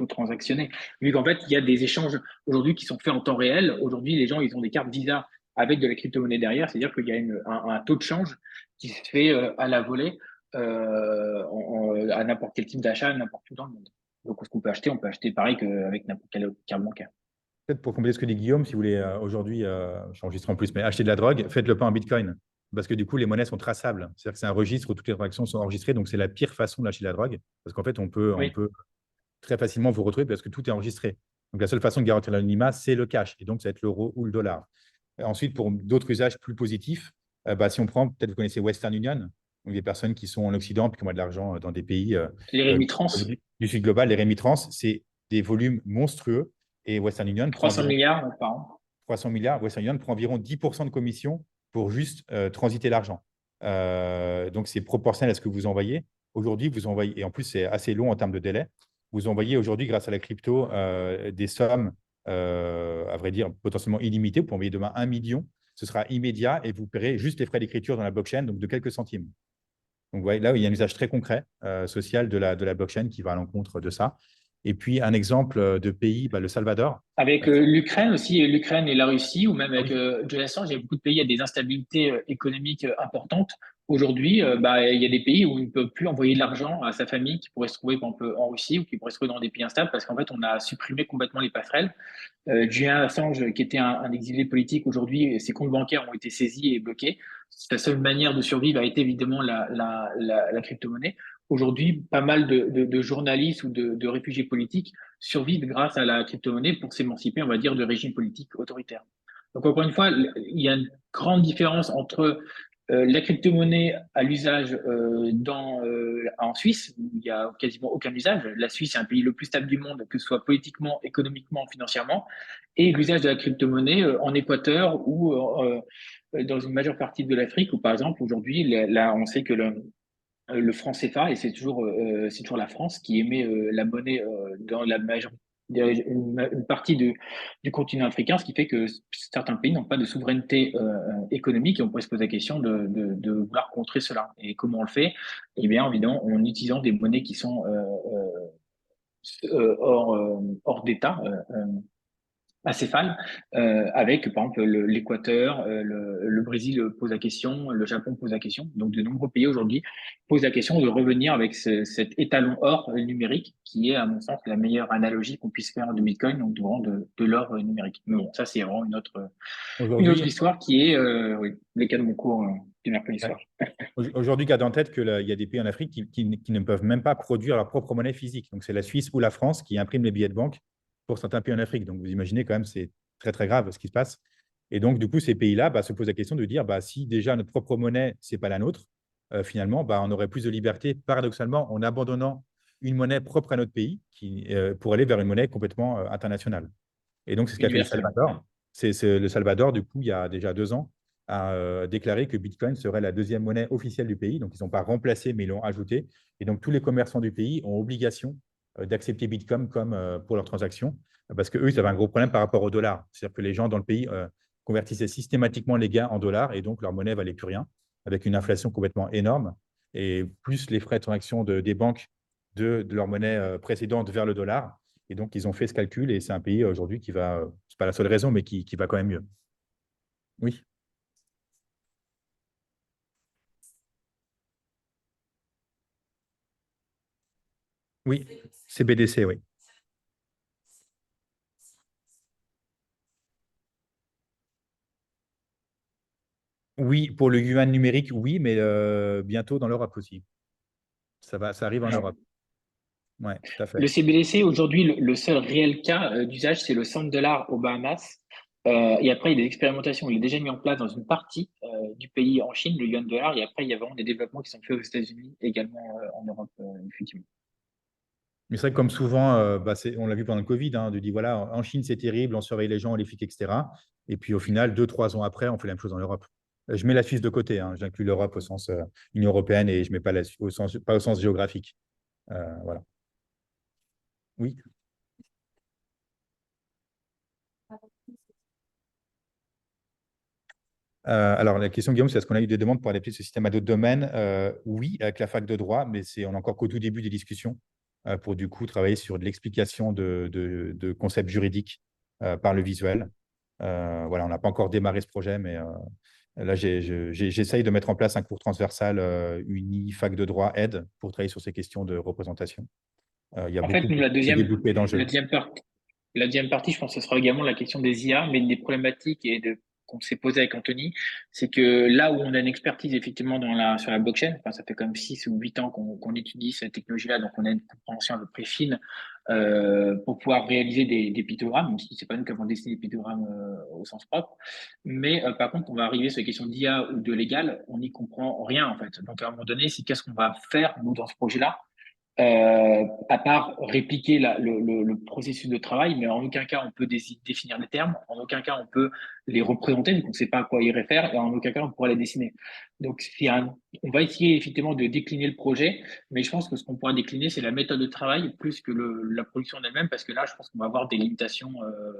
transactionner. Vu qu'en fait, il y a des échanges aujourd'hui qui sont faits en temps réel. Aujourd'hui, les gens, ils ont des cartes Visa avec de la crypto-monnaie derrière. C'est-à-dire qu'il y a un taux de change qui se fait à la volée à n'importe quel type d'achat, n'importe où dans le monde. Donc, ce qu'on peut acheter, on peut acheter pareil qu'avec n'importe quelle carte bancaire. Peut-être pour compléter ce que dit Guillaume, si vous voulez aujourd'hui, j'enregistre en plus, mais acheter de la drogue, faites-le pas en Bitcoin. Parce que du coup, les monnaies sont traçables. C'est-à-dire que c'est un registre où toutes les transactions sont enregistrées. Donc, c'est la pire façon d'acheter de la drogue. Parce qu'en fait, on Oui, peut très facilement vous retrouver parce que tout est enregistré. Donc, la seule façon de garantir l'anonymat, c'est le cash. Et donc, ça va être l'euro ou le dollar. Ensuite, pour d'autres usages plus positifs, si on prend, peut-être vous connaissez Western Union, donc des personnes qui sont en Occident et qui ont de l'argent dans des pays les remittances, du Sud global, les remittances, c'est des volumes monstrueux. Et Western Union prend 300 environ milliards par an. 300 milliards. Western Union prend environ 10% de commission pour juste transiter l'argent. Donc, c'est proportionnel à ce que vous envoyez. Aujourd'hui, vous envoyez, et en plus, c'est assez long en termes de délai, vous envoyez aujourd'hui, grâce à la crypto, des sommes, à vrai dire, potentiellement illimitées. Vous pouvez envoyer demain 1 million. Ce sera immédiat et vous paierez juste les frais d'écriture dans la blockchain, donc de quelques centimes. Donc, ouais, là, il y a un usage très concret, social de la blockchain qui va à l'encontre de ça. Et puis, un exemple de pays, le Salvador. Avec l'Ukraine aussi, l'Ukraine et la Russie, ou même Ah avec oui, Joe Assange, il y a beaucoup de pays, il y a des instabilités économiques importantes. Aujourd'hui, il y a des pays où il ne peut plus envoyer de l'argent à sa famille qui pourrait se trouver par exemple, en Russie ou qui pourrait se trouver dans des pays instables parce qu'en fait, on a supprimé complètement les passerelles. Julian Assange, qui était un exilé politique, aujourd'hui, ses comptes bancaires ont été saisis et bloqués. Sa seule manière de survivre a été évidemment la crypto-monnaie. Aujourd'hui, pas mal de journalistes ou de réfugiés politiques survivent grâce à la crypto-monnaie pour s'émanciper, on va dire, de régimes politiques autoritaires. Donc, encore une fois, il y a une grande différence entre la crypto-monnaie à l'usage en Suisse, où il n'y a quasiment aucun usage. La Suisse est un pays le plus stable du monde, que ce soit politiquement, économiquement, financièrement, et l'usage de la crypto-monnaie en Équateur ou dans une majeure partie de l'Afrique, où par exemple aujourd'hui, là, on sait que le franc CFA, et c'est toujours la France qui émet la monnaie dans la majeure une partie du continent africain, ce qui fait que certains pays n'ont pas de souveraineté économique et on pourrait se poser la question de vouloir contrer cela. Et comment on le fait? Eh bien, évidemment, en utilisant des monnaies qui sont hors d'État, acéphale, avec par exemple l'Équateur, le Brésil pose la question, le Japon pose la question. Donc de nombreux pays aujourd'hui posent la question de revenir avec cet étalon or numérique qui est à mon sens la meilleure analogie qu'on puisse faire de Bitcoin, donc de l'or numérique. Mais bon, ça c'est vraiment une autre aujourd'hui, histoire qui est oui, les cas de mon cours du mercredi ouais. soir. Aujourd'hui, garde en tête qu'il y a des pays en Afrique qui ne peuvent même pas produire leur propre monnaie physique. Donc, c'est la Suisse ou la France qui impriment les billets de banque pour certains pays en Afrique. Donc, vous imaginez quand même, c'est très, très grave ce qui se passe. Et donc, du coup, ces pays-là se posent la question de dire, si déjà notre propre monnaie, ce n'est pas la nôtre, finalement, on aurait plus de liberté, paradoxalement, en abandonnant une monnaie propre à notre pays pour aller vers une monnaie complètement internationale. Et donc, c'est ce qu'a fait le Universel. Salvador. Le Salvador, du coup, il y a déjà 2 ans, a déclaré que Bitcoin serait la deuxième monnaie officielle du pays. Donc, ils n'ont pas remplacé, mais ils l'ont ajouté. Et donc, tous les commerçants du pays ont obligation d'accepter Bitcoin comme pour leurs transactions, parce qu'eux, ils avaient un gros problème par rapport au dollar. C'est-à-dire que les gens dans le pays convertissaient systématiquement les gains en dollars et donc leur monnaie valait plus rien, avec une inflation complètement énorme et plus les frais de transaction des banques de leur monnaie précédente vers le dollar. Et donc, ils ont fait ce calcul et c'est un pays aujourd'hui qui va, c'est pas la seule raison, mais qui va quand même mieux. Oui. Oui, c'est BDC, oui. Oui, pour le yuan numérique, oui, mais bientôt dans l'Europe aussi. Ça arrive en Alors, Europe. Oui, tout à le fait. CBDC, aujourd'hui, le seul réel cas d'usage, c'est le 100 dollars aux Bahamas. Et après, il y a des expérimentations. Il est déjà mis en place dans une partie du pays en Chine, le yuan dollar. Et après, il y a vraiment des développements qui sont faits aux États-Unis, également en Europe, effectivement. Mais c'est vrai que comme souvent, on l'a vu pendant le Covid, hein, de dire voilà, en Chine, c'est terrible, on surveille les gens, on les flics, etc. Et puis au final, 2, 3 ans après, on fait la même chose en Europe. Je mets la Suisse de côté, hein, j'inclus l'Europe au sens Union européenne et je ne mets pas, pas au sens géographique. Voilà. Oui. Alors, la question, Guillaume, c'est est-ce qu'on a eu des demandes pour adapter ce système à d'autres domaines? Oui, avec la fac de droit, mais on est encore qu'au tout début des discussions pour du coup travailler sur de l'explication de concepts juridiques par le visuel. Voilà, on n'a pas encore démarré ce projet, mais là, j'essaye de mettre en place un cours transversal uni fac de droit aide pour travailler sur ces questions de représentation. Il y a En fait, beaucoup nous, de développés la d'enjeux. deuxième partie, la deuxième partie, je pense que ce sera également la question des IA, mais des problématiques qu'on s'est posé avec Anthony, c'est que là où on a une expertise effectivement sur la blockchain, enfin, ça fait quand même 6 ou 8 ans qu'on étudie cette technologie-là, donc on a une compréhension à peu près fine pour pouvoir réaliser des pictogrammes, même si c'est pas nous qui avons dessiné des pictogrammes au sens propre. Mais par contre, on va arriver sur les questions d'IA ou de légal, on n'y comprend rien en fait. Donc à un moment donné, c'est qu'est-ce qu'on va faire nous dans ce projet-là à part répliquer le processus de travail, mais en aucun cas on peut définir les termes, en aucun cas on peut les représenter, donc on ne sait pas à quoi y réfère, et en aucun cas on pourra les dessiner. Donc on va essayer effectivement de décliner le projet, mais je pense que ce qu'on pourra décliner, c'est la méthode de travail plus que la production en elle-même, parce que là, je pense qu'on va avoir des limitations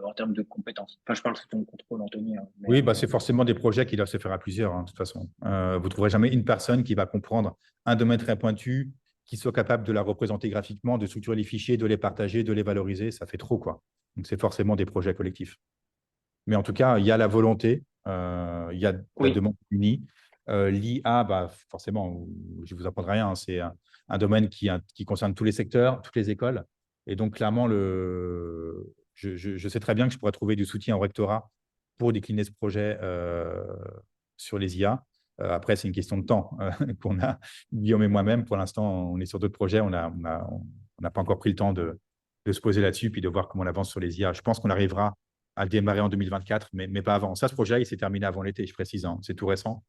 en termes de compétences. Enfin, je parle sous ton contrôle, Anthony. Hein, mais, Oui, c'est forcément des projets qui doivent se faire à plusieurs, hein, de toute façon. Vous ne trouverez jamais une personne qui va comprendre un domaine très pointu, qui soit capable de la représenter graphiquement, de structurer les fichiers, de les partager, de les valoriser. Ça fait trop, quoi. Donc, c'est forcément des projets collectifs. Mais en tout cas, il y a la volonté, il y a la oui, demande unie. L'IA, forcément, je ne vous apprendrai rien, hein, c'est un domaine qui concerne tous les secteurs, toutes les écoles. Et donc, clairement, je sais très bien que je pourrais trouver du soutien au rectorat pour décliner ce projet sur les IA. Après, c'est une question de temps qu'on a, Guillaume et moi-même. Pour l'instant, on est sur d'autres projets. On n'a pas encore pris le temps de se poser là-dessus puis de voir comment on avance sur les IA. Je pense qu'on arrivera à le démarrer en 2024, mais pas avant. Ça, ce projet, il s'est terminé avant l'été, je précise, hein, c'est tout récent.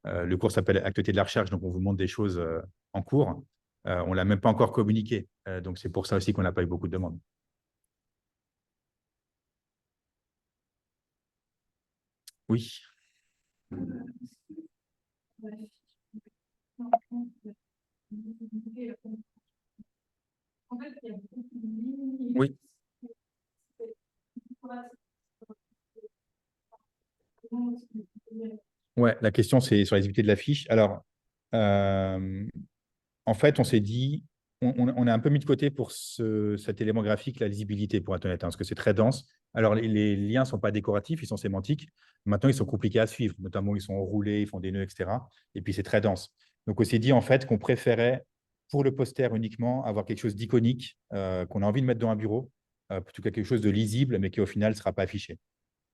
Le cours s'appelle Actualité de la recherche, donc on vous montre des choses en cours. On ne l'a même pas encore communiqué, donc c'est pour ça aussi qu'on n'a pas eu beaucoup de demandes. Oui, oui. Ouais, la question, c'est sur la lisibilité de la fiche. Alors, euh, en fait, on s'est dit, on a un peu mis de côté pour cet élément graphique la lisibilité, pour être honnête, hein, parce que c'est très dense. Alors, les liens ne sont pas décoratifs, ils sont sémantiques. Maintenant, ils sont compliqués à suivre, notamment ils sont enroulés, ils font des nœuds, etc. Et puis, c'est très dense. Donc, on s'est dit, en fait, qu'on préférait, pour le poster uniquement, avoir quelque chose d'iconique, qu'on a envie de mettre dans un bureau, plutôt que quelque chose de lisible, mais qui, au final, ne sera pas affiché.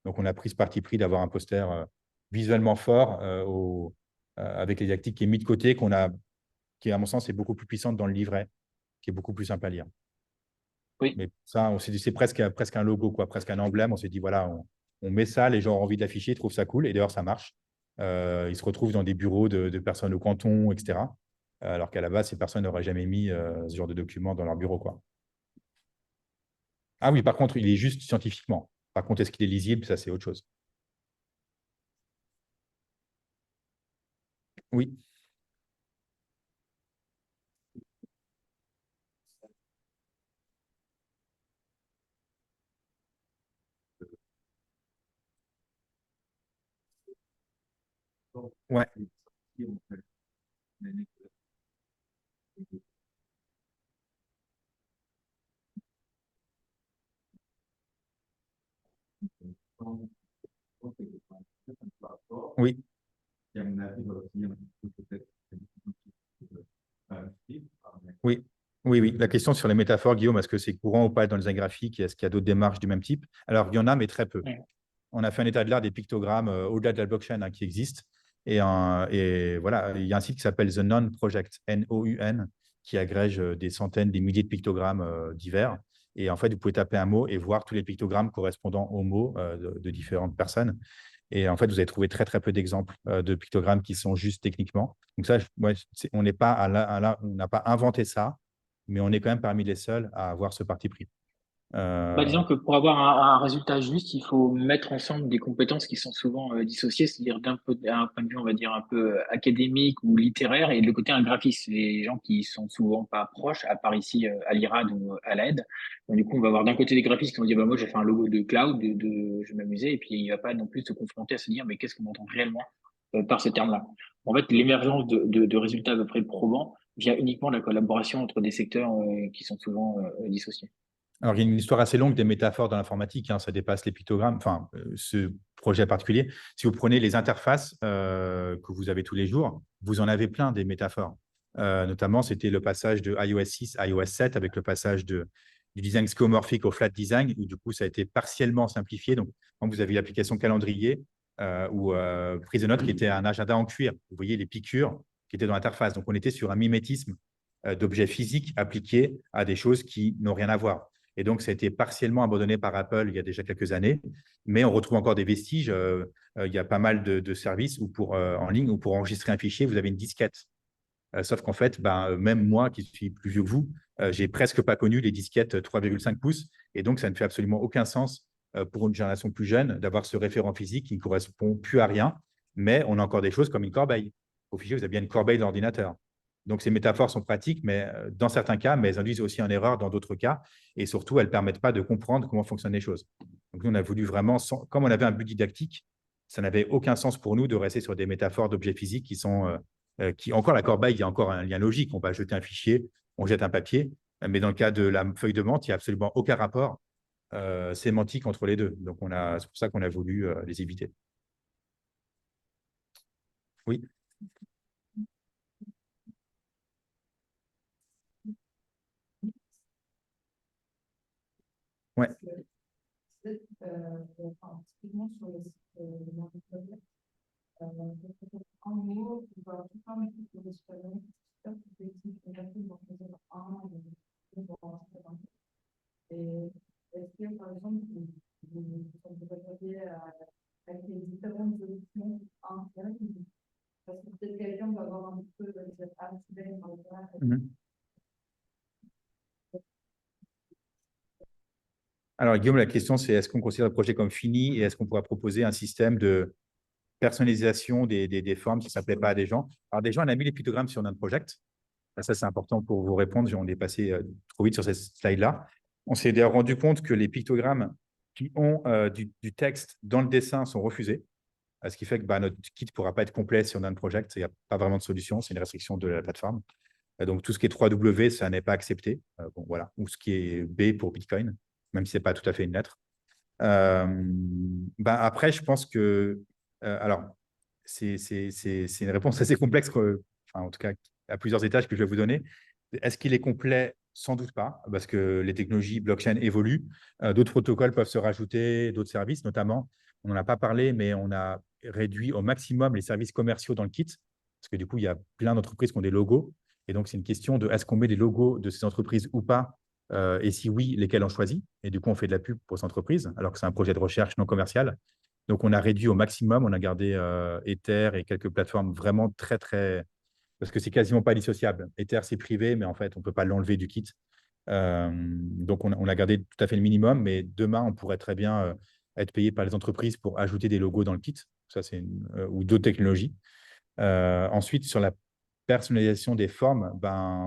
Donc, on a pris ce parti pris d'avoir un poster visuellement fort avec les didactiques qui est mis de côté, qui, à mon sens, est beaucoup plus puissante dans le livret, qui est beaucoup plus simple à lire. oui. Mais ça, on s'est dit, c'est presque un logo, quoi, presque un emblème. On s'est dit, voilà, on met ça, les gens ont envie de l'afficher, ils trouvent ça cool, et d'ailleurs, ça marche. Ils se retrouvent dans des bureaux de personnes au canton, etc. Alors qu'à la base, ces personnes n'auraient jamais mis ce genre de document dans leur bureau, quoi. Ah oui, par contre, il est juste scientifiquement. Par contre, est-ce qu'il est lisible? Ça, c'est autre chose. Oui. Ouais. Oui. Oui, oui, oui. La question sur les métaphores, Guillaume, est-ce que c'est courant ou pas dans les design graphique? Est-ce qu'il y a d'autres démarches du même type? Alors, il y en a, mais très peu. Ouais. On a fait un état de l'art des pictogrammes au-delà de la blockchain qui existent. Et voilà, il y a un site qui s'appelle The Non Project, N-O-U-N, qui agrège des centaines, des milliers de pictogrammes divers. Et en fait, vous pouvez taper un mot et voir tous les pictogrammes correspondant au mot de différentes personnes. Et en fait, vous allez trouver très, très peu d'exemples de pictogrammes qui sont juste techniquement. Donc ça, on n'est pas on n'a pas inventé ça, mais on est quand même parmi les seuls à avoir ce parti pris. Disons que pour avoir un résultat juste, il faut mettre ensemble des compétences qui sont souvent dissociées, c'est-à-dire d'un point de vue, on va dire, un peu académique ou littéraire, et de l'autre côté, un graphiste. Les gens qui sont souvent pas proches, à part ici à l'IRAD ou à l'AID. Donc, du coup, on va avoir d'un côté des graphistes qui vont dire, bah, moi, j'ai fait un logo de cloud, je vais m'amuser, et puis il va pas non plus se confronter à se dire, mais qu'est-ce qu'on entend réellement par ce terme-là. En fait, l'émergence de résultats à peu près probants vient uniquement de la collaboration entre des secteurs qui sont souvent dissociés. Alors, il y a une histoire assez longue des métaphores dans l'informatique, ça dépasse les pictogrammes, enfin, ce projet particulier. Si vous prenez les interfaces que vous avez tous les jours, vous en avez plein des métaphores. Notamment, c'était le passage de iOS 6 à iOS 7 avec le passage du design skeuomorphique au flat design, où du coup, ça a été partiellement simplifié. Donc, quand vous avez l'application calendrier ou prise de notes qui était un agenda en cuir, vous voyez les piqûres qui étaient dans l'interface. Donc, on était sur un mimétisme d'objets physiques appliqués à des choses qui n'ont rien à voir. Et donc, ça a été partiellement abandonné par Apple il y a déjà quelques années, mais on retrouve encore des vestiges. Il y a pas mal de services où en ligne où pour enregistrer un fichier, vous avez une disquette. Sauf qu'en fait, même moi qui suis plus vieux que vous, j'ai presque pas connu les disquettes 3,5 pouces. Et donc, ça ne fait absolument aucun sens pour une génération plus jeune d'avoir ce référent physique qui ne correspond plus à rien. Mais on a encore des choses comme une corbeille. Au fichier, vous avez bien une corbeille d'ordinateur. Donc, ces métaphores sont pratiques, mais dans certains cas, mais elles induisent aussi en erreur dans d'autres cas. Et surtout, elles ne permettent pas de comprendre comment fonctionnent les choses. Donc, nous, on a voulu vraiment, comme on avait un but didactique, ça n'avait aucun sens pour nous de rester sur des métaphores d'objets physiques qui sont encore la corbeille, il y a encore un lien logique. On va jeter un fichier, on jette un papier. Mais dans le cas de la feuille de menthe, il n'y a absolument aucun rapport sémantique entre les deux. Donc, c'est pour ça qu'on a voulu les éviter. Oui. Ouais. Typiquement sur le site de en gros, tu vas tout faire mettre sur le site et est-ce que, par exemple, vous regarder avec les différentes solutions internes, parce que peut-être quelqu'un va avoir un peu de accident dans le cas. Alors, Guillaume, la question, c'est est-ce qu'on considère le projet comme fini et est-ce qu'on pourra proposer un système de personnalisation des formes si ça ne plaît pas à des gens? Alors, des gens, on a mis les pictogrammes sur notre project. Ça, c'est important pour vous répondre. On est passé trop vite sur cette slide-là. On s'est d'ailleurs rendu compte que les pictogrammes qui ont du texte dans le dessin sont refusés, ce qui fait que notre kit ne pourra pas être complet sur notre project. Il n'y a pas vraiment de solution. C'est une restriction de la plateforme. Donc, tout ce qui est 3W, ça n'est pas accepté. Voilà. Ou ce qui est B pour Bitcoin, même si ce n'est pas tout à fait une lettre. Après, je pense que… alors, c'est une réponse assez complexe, en tout cas, à plusieurs étages que je vais vous donner. Est-ce qu'il est complet? Sans doute pas, parce que les technologies blockchain évoluent. D'autres protocoles peuvent se rajouter, d'autres services, notamment, on n'en a pas parlé, mais on a réduit au maximum les services commerciaux dans le kit, parce que du coup, il y a plein d'entreprises qui ont des logos. Et donc, c'est une question de est-ce qu'on met des logos de ces entreprises ou pas, et si oui, lesquels on choisit. Et du coup, on fait de la pub pour ces entreprises, alors que c'est un projet de recherche non commercial. Donc, on a réduit au maximum, on a gardé Ether et quelques plateformes vraiment très, très… Parce que c'est quasiment pas dissociable. Ether, c'est privé, mais en fait, on ne peut pas l'enlever du kit. Donc, on a gardé tout à fait le minimum, mais demain, on pourrait très bien être payé par les entreprises pour ajouter des logos dans le kit. Ça, ou d'autres technologies. Ensuite, sur la personnalisation des formes,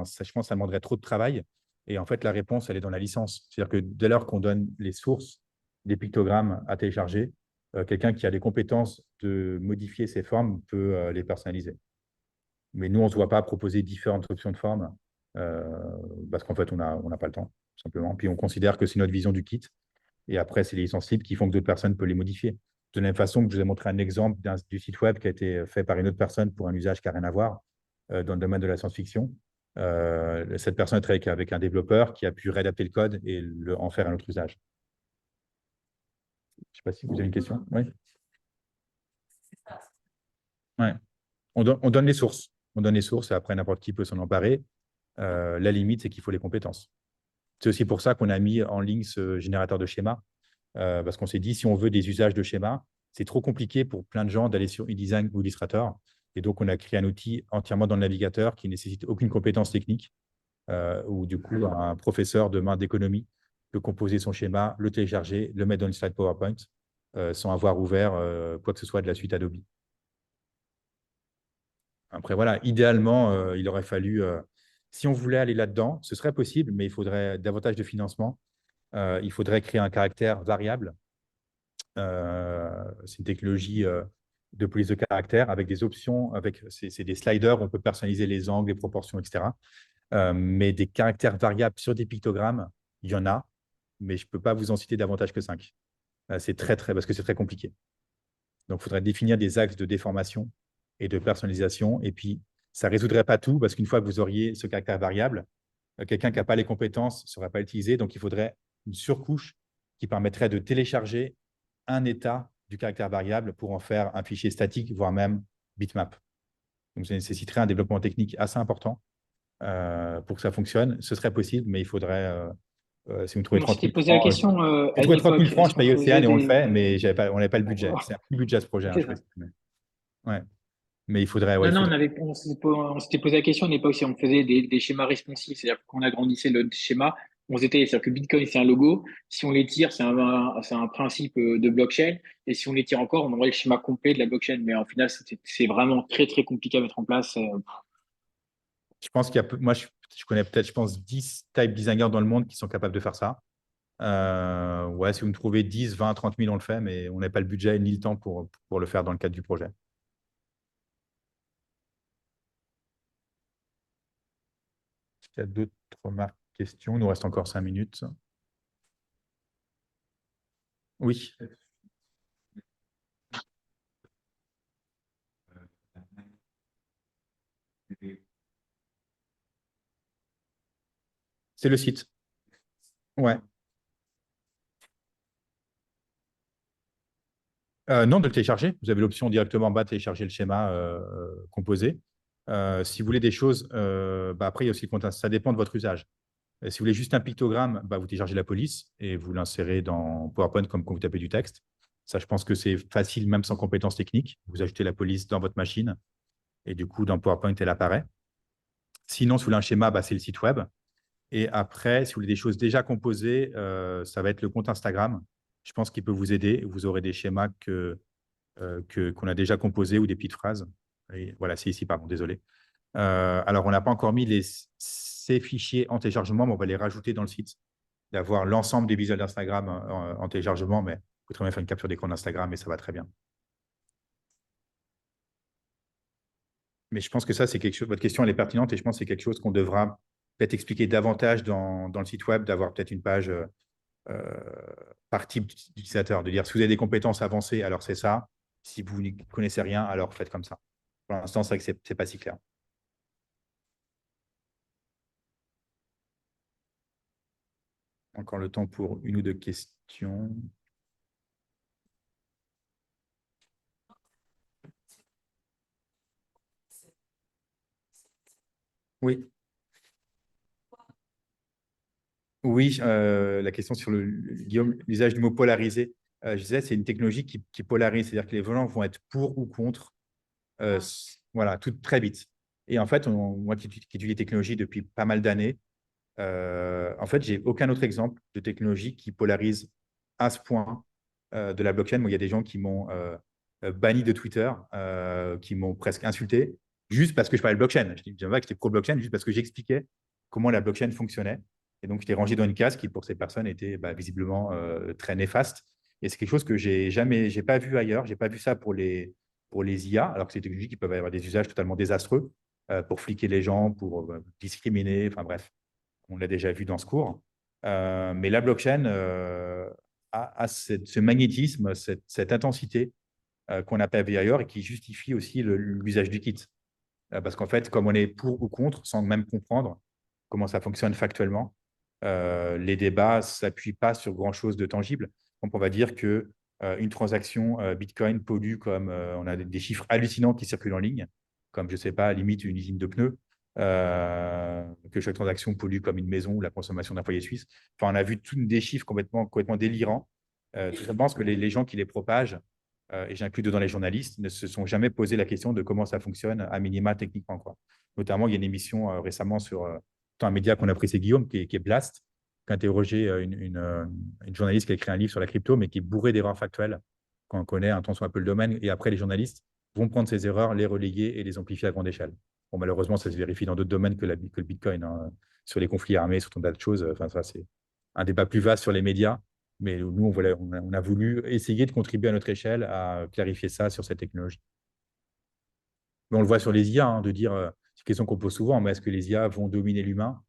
ça, je pense que ça demanderait trop de travail. Et en fait, la réponse, elle est dans la licence. C'est-à-dire que dès lors qu'on donne les sources des pictogrammes à télécharger, quelqu'un qui a les compétences de modifier ces formes peut les personnaliser. Mais nous, on ne se voit pas proposer différentes options de forme parce qu'en fait, on n'a pas le temps, tout simplement. Puis on considère que c'est notre vision du kit. Et après, c'est les licences libres qui font que d'autres personnes peuvent les modifier. De la même façon que je vous ai montré un exemple du site web qui a été fait par une autre personne pour un usage qui n'a rien à voir dans le domaine de la science-fiction. Cette personne a travaillé avec un développeur qui a pu réadapter le code et en faire un autre usage. Je ne sais pas si vous avez une question. Oui. Ouais. On donne les sources. On donne les sources et après, n'importe qui peut s'en emparer. La limite, c'est qu'il faut les compétences. C'est aussi pour ça qu'on a mis en ligne ce générateur de schémas, parce qu'on s'est dit, si on veut des usages de schémas, c'est trop compliqué pour plein de gens d'aller sur InDesign ou Illustrator. Et donc, on a créé un outil entièrement dans le navigateur qui ne nécessite aucune compétence technique, où du coup, un professeur de main d'économie peut composer son schéma, le télécharger, le mettre dans une slide PowerPoint, sans avoir ouvert quoi que ce soit de la suite Adobe. Après, voilà, idéalement, il aurait fallu, si on voulait aller là-dedans, ce serait possible, mais il faudrait davantage de financement. Il faudrait créer un caractère variable. C'est une technologie de police de caractère avec des options, c'est des sliders où on peut personnaliser les angles, les proportions, etc. Mais des caractères variables sur des pictogrammes, il y en a, mais je ne peux pas vous en citer davantage que 5. C'est parce que c'est très compliqué. Donc, il faudrait définir des axes de déformation et de personnalisation. Et puis, ça ne résoudrait pas tout parce qu'une fois que vous auriez ce caractère variable, quelqu'un qui n'a pas les compétences ne saurait pas l'utiliser. Donc, il faudrait une surcouche qui permettrait de télécharger un état du caractère variable pour en faire un fichier statique, voire même bitmap. Donc, ça nécessiterait un développement technique assez important pour que ça fonctionne. Ce serait possible, mais il faudrait, si vous trouvez 30 000 posé la francs, question si vous à trouvez 30 000 l'époque, francs, est-ce je qu'on paye Océane faisait et on le des… fait, mais on n'avait pas le budget. D'accord. C'est un budget à ce projet. C'est Hein, ça. ouais. Mais il faudrait… Non, il non, faudrait… on s'était posé la question à l'époque si on faisait des schémas responsifs, c'est-à-dire qu'on agrandissait le schéma, c'est-à-dire que Bitcoin, c'est un logo, si on les tire, c'est un principe de blockchain, et si on les tire encore, on aurait le schéma complet de la blockchain, mais en final, c'est vraiment très, très compliqué à mettre en place. Je pense qu'il y a… Moi, je connais peut-être, je pense, 10 type designers dans le monde qui sont capables de faire ça. Ouais, si vous me trouvez 10, 20, 30 000, on le fait, mais on n'a pas le budget ni le temps pour le faire dans le cadre du projet. Est-ce qu'il y a d'autres questions? Il nous reste encore 5 minutes. Oui. C'est le site. Ouais. Non, de le télécharger. Vous avez l'option directement en bas de télécharger le schéma composé. Si vous voulez des choses, après, il y a aussi le contexte. Ça dépend de votre usage. Si vous voulez juste un pictogramme, vous téléchargez la police et vous l'insérez dans PowerPoint comme quand vous tapez du texte. Ça, je pense que c'est facile, même sans compétences techniques. Vous ajoutez la police dans votre machine et du coup, dans PowerPoint, elle apparaît. Sinon, si vous voulez un schéma, c'est le site web. Et après, si vous voulez des choses déjà composées, ça va être le compte Instagram. Je pense qu'il peut vous aider. Vous aurez des schémas qu'on a déjà composés ou des petites phrases. Et voilà, c'est ici, pardon, désolé. Alors, on n'a pas encore mis ces fichiers en téléchargement, mais on va les rajouter dans le site, d'avoir l'ensemble des visuels d'Instagram en téléchargement, mais vous pouvez très bien faire une capture d'écran d'Instagram et ça va très bien. Mais je pense que ça, c'est quelque chose, votre question, elle est pertinente et je pense que c'est quelque chose qu'on devra peut-être expliquer davantage dans le site web, d'avoir peut-être une page par type d'utilisateur, de dire si vous avez des compétences avancées, alors c'est ça. Si vous ne connaissez rien, alors faites comme ça. Pour l'instant, c'est vrai que ce n'est pas si clair. Encore le temps pour une ou deux questions. Oui. Oui, la question sur Guillaume, l'usage du mot polarisé. Je disais, c'est une technologie qui polarise, c'est-à-dire que les volants vont être pour ou contre, voilà, tout très vite. Et en fait, moi qui étudie les technologies depuis pas mal d'années, en fait, j'ai aucun autre exemple de technologie qui polarise à ce point de la blockchain. Moi, il y a des gens qui m'ont banni de Twitter, qui m'ont presque insulté, juste parce que je parlais de blockchain. Je disais que j'étais pro-blockchain, juste parce que j'expliquais comment la blockchain fonctionnait. Et donc, je t'ai rangé dans une case qui, pour ces personnes, était visiblement très néfaste. Et c'est quelque chose que j'ai pas vu ailleurs. J'ai pas vu ça pour les IA, alors que c'est des technologies qui peuvent avoir des usages totalement désastreux pour fliquer les gens, pour discriminer, enfin bref, on l'a déjà vu dans ce cours. Mais la blockchain a ce magnétisme, cette intensité qu'on n'a pas vu ailleurs et qui justifie aussi l'usage du kit. Parce qu'en fait, comme on est pour ou contre, sans même comprendre comment ça fonctionne factuellement, les débats ne s'appuient pas sur grand-chose de tangible. Donc, on va dire que une transaction Bitcoin pollue comme on a des chiffres hallucinants qui circulent en ligne, comme, je ne sais pas, à la limite une usine de pneus, que chaque transaction pollue comme une maison ou la consommation d'un foyer suisse. Enfin, on a vu des chiffres complètement délirants. Tout simplement parce que les gens qui les propagent, et j'inclus dedans les journalistes, ne se sont jamais posé la question de comment ça fonctionne à minima techniquement, quoi. Notamment, il y a une émission récemment sur un média qu'on a pris, c'est Guillaume, qui est Blast, qui a interrogé une journaliste qui a écrit un livre sur la crypto, mais qui est bourré d'erreurs factuelles quand on connaît un temps soit un peu le domaine. Et après, les journalistes vont prendre ces erreurs, les relayer et les amplifier à grande échelle. Bon, malheureusement, ça se vérifie dans d'autres domaines que le Bitcoin, hein, sur les conflits armés, sur tant d'autres choses. Enfin, ça, c'est un débat plus vaste sur les médias. Mais nous, on a voulu essayer de contribuer à notre échelle à clarifier ça sur cette technologie. Mais on le voit sur les IA, hein, de dire, c'est une question qu'on pose souvent, mais est-ce que les IA vont dominer l'humain?